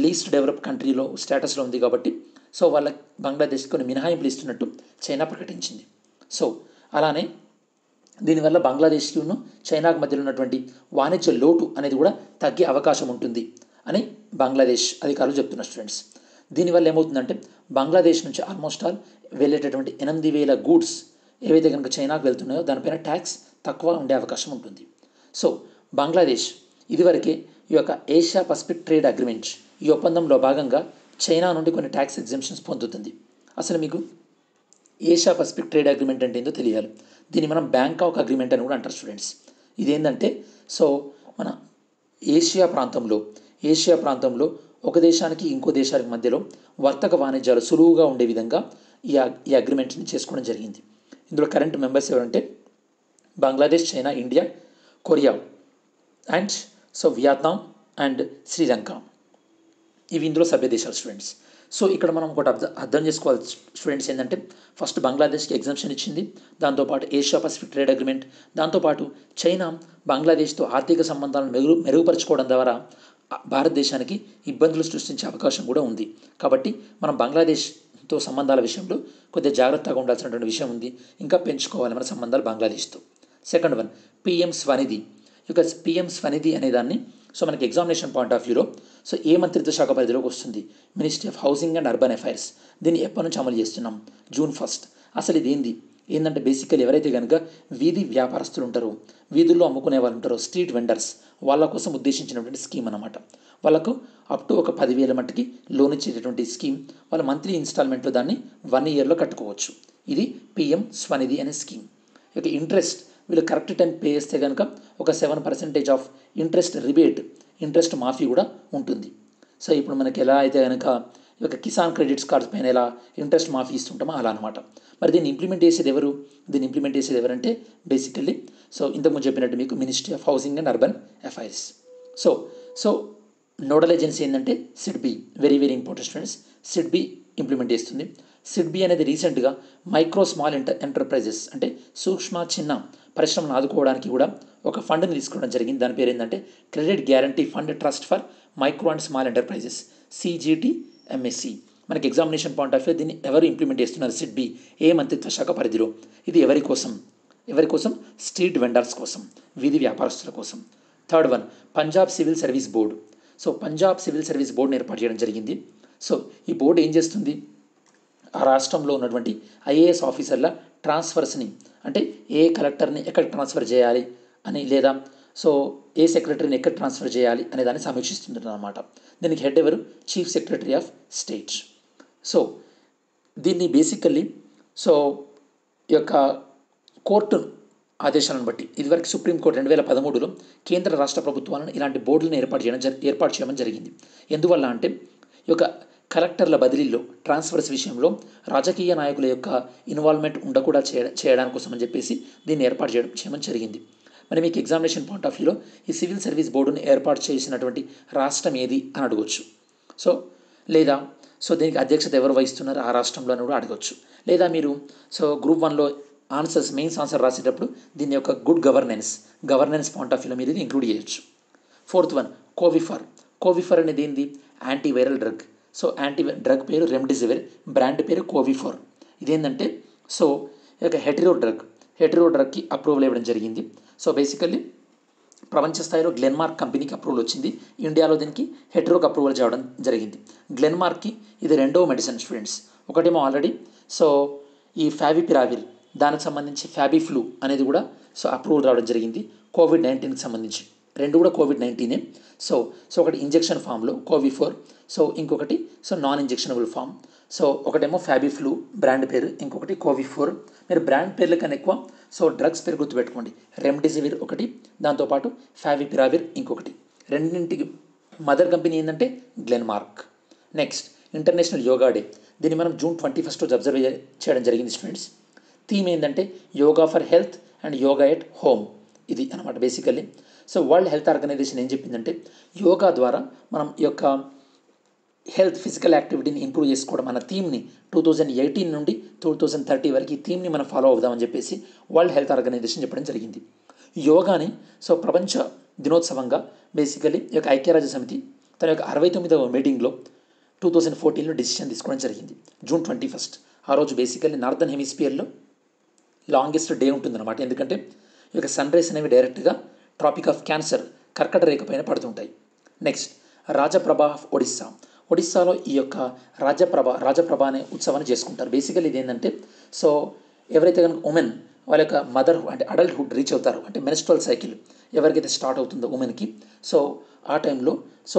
లీస్ట్ డెవలప్ కంట్రీలో స్టేటస్లో ఉంది కాబట్టి సో వాళ్ళ బంగ్లాదేశ్ కొన్ని మినహాయింపులు ఇస్తున్నట్టు చైనా ప్రకటించింది. సో అలానే దీనివల్ల బంగ్లాదేశ్ను చైనాకు మధ్యలో ఉన్నటువంటి వాణిజ్య లోటు అనేది కూడా తగ్గే అవకాశం ఉంటుంది అని బంగ్లాదేశ్ అధికారులు చెప్తున్నారు స్టూడెంట్స్. దీనివల్ల ఏమవుతుందంటే బంగ్లాదేశ్ నుంచి ఆల్మోస్ట్ ఆల్ వెళ్ళేటటువంటి 8,000 గూడ్స్ ఏవైతే కనుక చైనాకు వెళ్తున్నాయో దానిపైన ట్యాక్స్ తక్కువ ఉండే అవకాశం ఉంటుంది. సో బంగ్లాదేశ్ ఇదివరకే ఈ యొక్క ఏషియా పసిఫిక్ ట్రేడ్ అగ్రిమెంట్ ఈ ఒప్పందంలో భాగంగా చైనా నుండి కొన్ని ట్యాక్స్ ఎగ్జంప్షన్స్ పొందుతుంది. అసలు మీకు ఏషియా పసిఫిక్ ట్రేడ్ అగ్రిమెంట్ అంటే ఏంటో తెలియాలి. దీన్ని మనం బ్యాంకాక్ అగ్రిమెంట్ అని కూడా అంటారు స్టూడెంట్స్. ఇదేంటంటే సో మన ఏషియా ప్రాంతంలో ఒక దేశానికి ఇంకో దేశానికి మధ్యలో వర్తక వాణిజ్యాలు సులువుగా ఉండే విధంగా ఈ అగ్రిమెంట్ని చేసుకోవడం జరిగింది. ఇందులో కరెంట్ మెంబర్స్ ఎవరంటే Bangladesh, China, India, Korea and so Vietnam and Sri Lanka. ఇవి ఇందులో సభ్య దేశాలు స్టూడెంట్స్. సో ఇక్కడ మనం ఒకటి అర్థం చేసుకోవాలి స్టూడెంట్స్ ఏంటంటే ఫస్ట్ బంగ్లాదేశ్కి ఎగ్జంప్షన్ ఇచ్చింది, దాంతోపాటు ఏషియా పసిఫిక్ ట్రేడ్ అగ్రిమెంట్, దాంతోపాటు చైనా బంగ్లాదేశ్తో ఆర్థిక సంబంధాలను మెరుగుపరచుకోవడం ద్వారా భారతదేశానికి ఇబ్బందులు సృష్టించే అవకాశం కూడా ఉంది. కాబట్టి మనం బంగ్లాదేశ్తో సంబంధాల విషయంలో కొద్దిగా జాగ్రత్తగా ఉండాల్సినటువంటి విషయం ఉంది. ఇంకా పెంచుకోవాలి మన సంబంధాలు బంగ్లాదేశ్తో. Second one PM Svanidhi. ఇక పిఎం స్వనిధి అనే దాన్ని సో మనకి ఎగ్జామినేషన్ పాయింట్ ఆఫ్ వ్యూలో సో ఏ మంత్రిత్వ శాఖ పరిధిలోకి వస్తుంది? Ministry of housing and urban affairs. దీన్ని ఎప్పటి నుంచి అమలు చేస్తున్నాం? June 1. అసలు ఇది ఏంటంటే బేసికల్ ఎవరైతే కనుక వీధి వ్యాపారస్తులు ఉంటారో, వీధుల్లో అమ్ముకునే వాళ్ళు ఉంటారో, స్ట్రీట్ వెండర్స్, వాళ్ళ కోసం ఉద్దేశించినటువంటి స్కీమ్ అన్నమాట. వాళ్ళకు అప్ టు ఒక 10,000 మట్టికి లోన్ ఇచ్చేటటువంటి స్కీమ్. వాళ్ళ మంత్లీ ఇన్స్టాల్మెంట్లో దాన్ని 1 ఇయర్లో కట్టుకోవచ్చు. ఇది పిఎం స్వనిధి అనే స్కీమ్. ఇక ఇంట్రెస్ట్ వీళ్ళు కరెక్ట్ టైం పే చేస్తే కనుక ఒక 7% ఆఫ్ ఇంట్రెస్ట్ మాఫీ కూడా ఉంటుంది. సో ఇప్పుడు మనకి ఎలా అయితే కనుక ఈ యొక్క కిసాన్ క్రెడిట్స్ కార్డ్స్ పైన ఎలా ఇంట్రెస్ట్ మాఫీ ఇస్తుంటామో అలా అనమాట. మరి దీన్ని ఇంప్లిమెంట్ చేసేది ఎవరంటే బేసికల్లీ సో ఇంతకుముందు చెప్పినట్టు మీకు ministry of housing and urban affairs. So nodal agency ఏంటంటే SIDBI. Very very important students. SIDBI implement చేస్తుంది. సిడ్బీ అనేది రీసెంట్గా మైక్రో స్మాల్ ఎంటర్ప్రైజెస్ అంటే సూక్ష్మ చిన్న పరిశ్రమను ఆదుకోవడానికి కూడా ఒక ఫండ్ని తీసుకోవడం జరిగింది. దాని పేరు ఏంటంటే credit guarantee fund trust for micro and small enterprises, CGTMSE. మనకి ఎగ్జామినేషన్ పాయింట్ ఆఫ్ వ్యూ దీన్ని ఎవరు ఇంప్లిమెంట్ చేస్తున్నారు? సిడ్బీ. ఏ మంత్రిత్వ శాఖ పరిధిలో? ఇది ఎవరి కోసం? స్ట్రీట్ వెండర్స్ కోసం, వీధి వ్యాపారస్తుల కోసం. Third one Punjab civil service board. So Punjab civil service బోర్డుని ఏర్పాటు చేయడం జరిగింది. సో ఈ బోర్డు ఏం చేస్తుంది? ఆ రాష్ట్రంలో ఉన్నటువంటి IAS ఆఫీసర్ల ట్రాన్స్ఫర్స్ని అంటే ఏ కలెక్టర్ని ఎక్కడ ట్రాన్స్ఫర్ చేయాలి అని, లేదా సో ఏ సెక్రటరీని ఎక్కడ ట్రాన్స్ఫర్ చేయాలి అనే దాన్ని సమీక్షిస్తుంటారు అన్నమాట. దీనికి హెడ్ ఎవరు? Chief secretary of state. So దీన్ని బేసికల్లీ సో ఈ యొక్క కోర్టు ఆదేశాలను బట్టి ఇదివరకు సుప్రీంకోర్టు 2013లో కేంద్ర రాష్ట్ర ప్రభుత్వాలను ఇలాంటి బోర్డులను ఏర్పాటు చేయడం జరిగింది. ఎందువల్ల అంటే ఈ యొక్క కలెక్టర్ల బదిలీల్లో ట్రాన్స్ఫర్స్ విషయంలో రాజకీయ నాయకుల యొక్క ఇన్వాల్వ్మెంట్ ఉండకుండా చేయడానికి కోసం అని చెప్పేసి దీన్ని ఏర్పాటు చేయడం జరిగింది. మరి మీకు ఎగ్జామినేషన్ పాయింట్ ఆఫ్ వ్యూలో ఈ సివిల్ సర్వీస్ బోర్డును ఏర్పాటు చేసినటువంటి రాష్ట్రం ఏది అని అడగవచ్చు. లేదా దీనికి అధ్యక్షత ఎవరు వహిస్తున్నారు ఆ రాష్ట్రంలో అని కూడా అడగవచ్చు. లేదా మీరు గ్రూప్ 1లో మెయిన్స్ ఆన్సర్ రాసేటప్పుడు దీని యొక్క గుడ్ గవర్నెన్స్ పాయింట్ ఆఫ్ వ్యూలో మీరు ఇది ఇంక్లూడ్ చేయొచ్చు. ఫోర్త్ వన్ కోవిఫర్ అనేది ఏంది? Antiviral drug. డ్రగ్ పేరు రెమ్డెసివిర్, బ్రాండ్ పేరు కోవిఫోర్. ఇదేంటంటే ఈ యొక్క హెటరో డ్రగ్కి అప్రూవల్ ఇవ్వడం జరిగింది. బేసికల్లీ ప్రపంచ స్థాయిలో గ్లెన్మార్క్ కంపెనీకి అప్రూవల్ వచ్చింది. ఇండియాలో దీనికి హెటరోకి అప్రూవల్ చేయడం జరిగింది. గ్లెన్మార్క్కి ఇది 2వ మెడిసిన్ స్టూడెంట్స్. ఒకటేమో ఆల్రెడీ ఈ ఫ్యావిపిరావిర్, దానికి సంబంధించి ఫ్యాబిఫ్లూ అనేది కూడా అప్రూవల్ రావడం జరిగింది. COVID-19కి సంబంధించి 2 కూడా COVID-19. ఒకటి ఇంజెక్షన్ ఫామ్లో కోవిఫోర్, ఇంకొకటి నాన్ ఇంజెక్షనబుల్ ఫామ్. ఒకటేమో ఫ్యాబిఫ్లూ బ్రాండ్ పేరు, ఇంకొకటి కోవిఫోర్. మీరు బ్రాండ్ పేర్ల కన్నా ఎక్కువ డ్రగ్స్ పేరు గుర్తుపెట్టుకోండి. రెమ్డెసివిర్ ఒకటి, దాంతోపాటు ఫ్యావిపిరావిర్ ఇంకొకటి. రెండింటికి మదర్ కంపెనీ ఏంటంటే Glenmark. Next international yoga day. దీన్ని మనం June 21 అబ్జర్వ్ చేయడం జరిగింది స్టూడెంట్స్. థీమ్ ఏంటంటే yoga for health and yoga at home. ఇది అనమాట బేసికల్లీ. వరల్డ్ హెల్త్ ఆర్గనైజేషన్ ఏం చెప్పిందంటే యోగా ద్వారా మనం ఈ యొక్క హెల్త్ ఫిజికల్ యాక్టివిటీని ఇంప్రూవ్ చేసుకోవడం అన్న థీమ్ని 2018 నుండి 2030 వరకు ఈ థీమ్ని మనం ఫాలో అవుదామని చెప్పేసి వరల్డ్ హెల్త్ ఆర్గనైజేషన్ చెప్పడం జరిగింది. యోగాని ప్రపంచ దినోత్సవంగా బేసికలీ ఈ యొక్క ఐక్యరాజ్య సమితి తన యొక్క 69వ మీటింగ్లో 2014లో డిసిషన్ తీసుకోవడం జరిగింది. June 21. ఆ రోజు బేసికలీ నార్థన్ హెమిస్ఫియర్లో లాంగెస్ట్ డే ఉంటుందన్నమాట. ఎందుకంటే ఈ యొక్క సన్ రైస్ అనేవి డైరెక్ట్గా ట్రాపిక్ ఆఫ్ క్యాన్సర్ కర్కట రేఖ పైన పడుతుంటాయి. Next Raja Parba of Odisha. ఒడిస్సాలో ఈ యొక్క రాజప్రభ అనే ఉత్సవాన్ని చేసుకుంటారు. బేసికలీ ఇది ఏంటంటే ఎవరైతే కనుక ఉమెన్ వాళ్ళ యొక్క మదర్ అంటే అడల్ట్హుడ్ రీచ్ అవుతారో, అంటే మెన్స్ట్రల్ సైకిల్ ఎవరికైతే స్టార్ట్ అవుతుందో ఉమెన్కి, ఆ టైంలో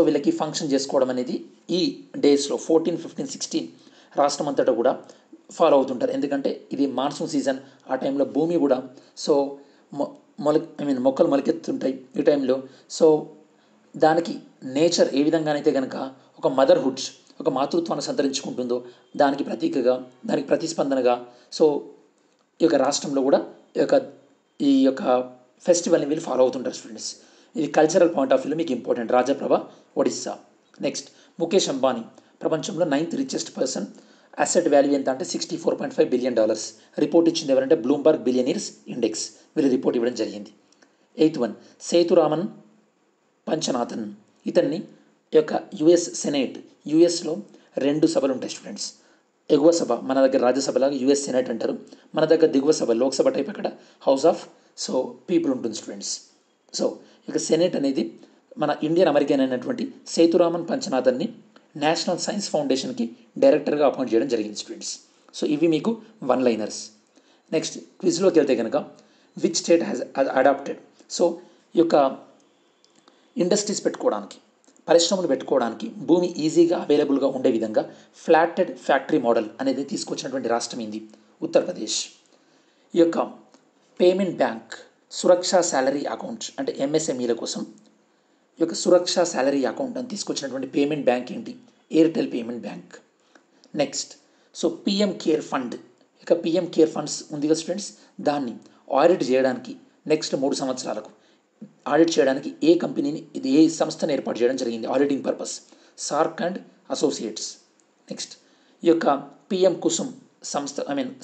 వీళ్ళకి ఫంక్షన్ చేసుకోవడం అనేది ఈ డేస్లో 14, 15, 16 రాష్ట్రం అంతటా కూడా ఫాలో అవుతుంటారు. ఎందుకంటే ఇది మాన్సూన్ సీజన్. ఆ టైంలో భూమి కూడా మొక్కలు మొలకెత్తుంటాయి ఈ టైంలో. దానికి నేచర్ ఏ విధంగానైతే కనుక ఒక మదర్హుడ్, ఒక మాతృత్వాన్ని సంతరించుకుంటుందో దానికి ప్రతీకగా, దానికి ప్రతిస్పందనగా ఈ యొక్క రాష్ట్రంలో కూడా ఈ యొక్క ఫెస్టివల్ని వీళ్ళు ఫాలో అవుతుంటారు స్టూడెంట్స్. ఇది కల్చరల్ పాయింట్ ఆఫ్ వ్యూలో మీకు ఇంపార్టెంట్. రాజప్రభ ఒడిస్సా. నెక్స్ట్ ముఖేష్ అంబానీ, ప్రపంచంలో 9th richest person. Asset value ఎంత అంటే $64.5 billion. రిపోర్ట్ ఇచ్చింది ఎవరంటే బ్లూంబర్గ్ బిలియనీర్స్ ఇండెక్స్, వీళ్ళు రిపోర్ట్ ఇవ్వడం జరిగింది. 8th one Sethuraman పంచనాథన్. ఇతన్ని యొక్క యుఎస్ సెనేట్, యుఎస్లో 2 సభలు ఉంటాయి స్టూడెంట్స్. ఎగువ సభ మన దగ్గర రాజ్యసభలాగా యుఎస్ సెనేట్ అంటారు, మన దగ్గర దిగువ సభ లోక్సభ టైప్ అక్కడ హౌస్ ఆఫ్ పీపుల్ ఉంటుంది స్టూడెంట్స్. ఇక సెనేట్ అనేది మన ఇండియన్ అమెరికన్ అయినటువంటి సేతురామన్ పంచనాథన్ని నేషనల్ సైన్స్ ఫౌండేషన్కి డైరెక్టర్గా అపాయింట్ చేయడం జరిగింది స్టూడెంట్స్. ఇవి మీకు వన్ లైనర్స్. నెక్స్ట్ క్విజ్లోకి వెళ్తే కనుక విచ్ స్టేట్ హ్యాస్ అడాప్టెడ్. ఈ యొక్క ఇండస్ట్రీస్ పెట్టుకోవడానికి, పరిశ్రమలు పెట్టుకోవడానికి భూమి ఈజీగా అవైలబుల్గా ఉండే విధంగా ఫ్లాటెడ్ ఫ్యాక్టరీ మోడల్ అనేది తీసుకొచ్చినటువంటి రాష్ట్రం ఏంది? ఉత్తరప్రదేశ్. ఈ యొక్క పేమెంట్ బ్యాంక్ సురక్షా శాలరీ అకౌంట్ అంటే ఎంఎస్ఎంఈల కోసం ఈ యొక్క సురక్షా శాలరీ అకౌంట్ అని తీసుకొచ్చినటువంటి పేమెంట్ బ్యాంక్ ఏంటి? Airtel payment bank. Next PM care fund. ఇక పిఎం కేర్ ఫండ్స్ ఉంది కదా స్టూడెంట్స్, దాన్ని ఆడిట్ చేయడానికి నెక్స్ట్ 3 సంవత్సరాలకు ఆడిట్ చేయడానికి ఏ సంస్థను ఏర్పాటు చేయడం జరిగింది auditing purpose? SAARC and associates. Next ఈ యొక్క పిఎం కుసుమ్ సంస్థ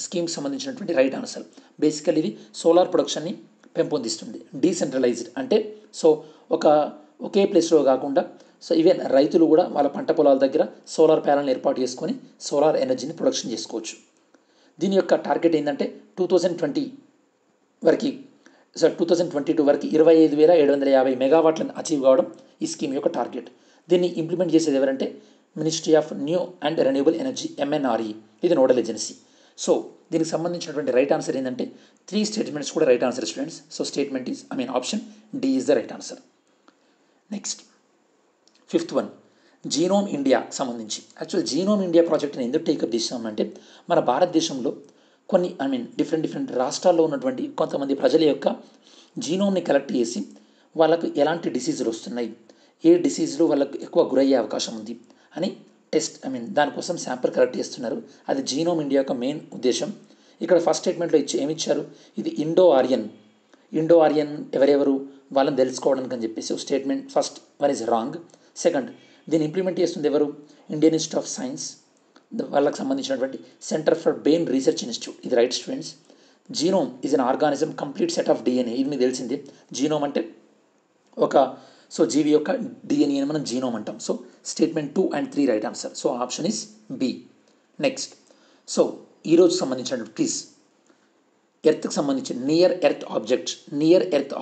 స్కీమ్కి సంబంధించినటువంటి రైట్ ఆన్సర్. బేసికల్ ఇది సోలార్ ప్రొడక్షన్ని పెంపొందిస్తుంది. డీసెంట్రలైజ్డ్ అంటే ఒకే ప్లేస్లో కాకుండా ఈవెన్ రైతులు కూడా వాళ్ళ పంట పొలాల దగ్గర సోలార్ ప్యానల్ని ఏర్పాటు చేసుకొని సోలార్ ఎనర్జీని ప్రొడక్షన్ చేసుకోవచ్చు. దీని యొక్క టార్గెట్ ఏంటంటే 2020 వరకు 2022 వరకు 25,750 మెగావాట్లను అచీవ్ కావడం ఈ స్కీమ్ యొక్క టార్గెట్. దీన్ని ఇంప్లిమెంట్ చేసేది ఎవరంటే ministry of new and renewable energy, MNRE. ఇది నోడల్ ఏజెన్సీ. దీనికి సంబంధించినటువంటి రైట్ ఆన్సర్ ఏంటంటే 3 స్టేట్మెంట్స్ కూడా right answer students. Statement is option D is the right answer. Next 5th one genome India సంబంధించి. యాక్చువల్ జీనోమ్ ఇండియా ప్రాజెక్ట్ని ఎందుకు take up చేసామంటే మన భారతదేశంలో కొన్ని డిఫరెంట్ రాష్ట్రాల్లో ఉన్నటువంటి కొంతమంది ప్రజల యొక్క జీనోమ్ని కలెక్ట్ చేసి వాళ్ళకు ఎలాంటి డిసీజులు వస్తున్నాయి, ఏ డిసీజులు వాళ్ళకు ఎక్కువ గురయ్యే అవకాశం ఉంది అని టెస్ట్ దానికోసం శాంపుల్ కలెక్ట్ చేస్తున్నారు. అది జీనోమ్ ఇండియా యొక్క మెయిన్ ఉద్దేశం. ఇక్కడ ఫస్ట్ స్టేట్మెంట్లో ఏమిచ్చారు? ఇది ఇండో ఆరియన్ ఎవరెవరు వాళ్ళని తెలుసుకోవడానికి అని చెప్పేసి statement first one is wrong. Second, దీన్ని ఇంప్లిమెంట్ చేస్తుంది ఎవరు? ఇండియన్ ఇన్స్టిట్యూట్ ఆఫ్ సైన్స్, వాళ్ళకి సంబంధించినటువంటి centre for brain research institute. ఇది right students. Genome is an organism complete set of DNA. ఇది మీకు తెలిసింది. జీనోమ్ అంటే జీవి యొక్క DNA అని మనం జీనోమ్ అంటాం. Statement 2 and 3 right answer. Option is B. Next ఈరోజు సంబంధించినటువంటి ప్లీజ్ ఎర్త్కి సంబంధించిన నియర్ ఎర్త్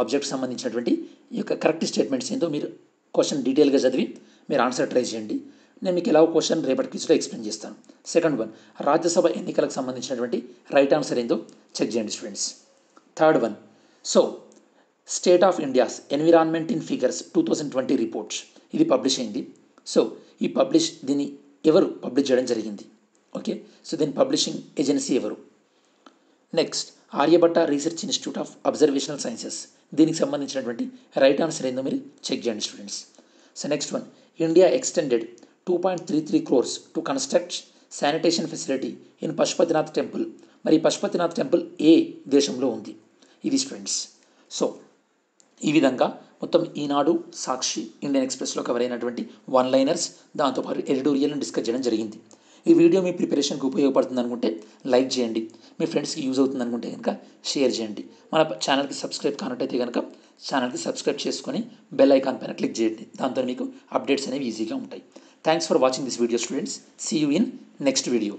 ఆబ్జెక్ట్ సంబంధించినటువంటి ఈ యొక్క కరెక్ట్ స్టేట్మెంట్స్ ఏంటో మీరు క్వశ్చన్ డీటెయిల్గా చదివి మీరు ఆన్సర్ ట్రై చేయండి. నేను మీకు ఎలా క్వశ్చన్ రేపటి క్విజ్లో ఎక్స్ప్లెయిన్ చేస్తాను. సెకండ్ వన్ రాజ్యసభ ఎన్నికలకు సంబంధించినటువంటి రైట్ ఆన్సర్ ఏందో చెక్ చేయండి students. Third one State of India's environment in figures 2020 reports. ఇది పబ్లిష్ అయింది. దీన్ని ఎవరు పబ్లిష్ చేయడం జరిగింది? ఓకే, దీని పబ్లిషింగ్ ఏజెన్సీ ఎవరు? Next Aryabhatta research institute of observational sciences. దీనికి సంబంధించినటువంటి రైట్ ఆన్సర్ ఏందో మీరు చెక్ చేయండి students. Next one India extended 2.33 crores to construct sanitation facility in Pashupatinath temple. మరి పశుపతినాథ్ టెంపుల్ ఏ దేశంలో ఉంది? ఇది స్టూడెంట్స్. ఈ విధంగా మొత్తం ఈనాడు, సాక్షి, ఇండియన్ ఎక్స్‌ప్రెస్‌లో కవర్ అయినటువంటి వన్ లైనర్స్, దాంతోపాటు ఎడిటోరియల్‌ని డిస్కస్ చేయడం జరిగింది. ఈ వీడియో మీ ప్రిపరేషన్‌కి ఉపయోగపడుతుంది అనుకుంటే లైక్ చేయండి. మీ ఫ్రెండ్స్‌కి యూజ్ అవుతుంది అనుకుంటే కనుక షేర్ చేయండి. మన ఛానల్‌కి సబ్స్క్రైబ్ కానట్టయితే కనుక ఛానల్‌కి సబ్స్క్రైబ్ చేసుకొని బెల్ ఐకాన్ పైన క్లిక్ చేయండి. దాంతో మీకు అప్డేట్స్ అనేవి ఈజీగా ఉంటాయి. Thanks for watching this video students. See you in next video.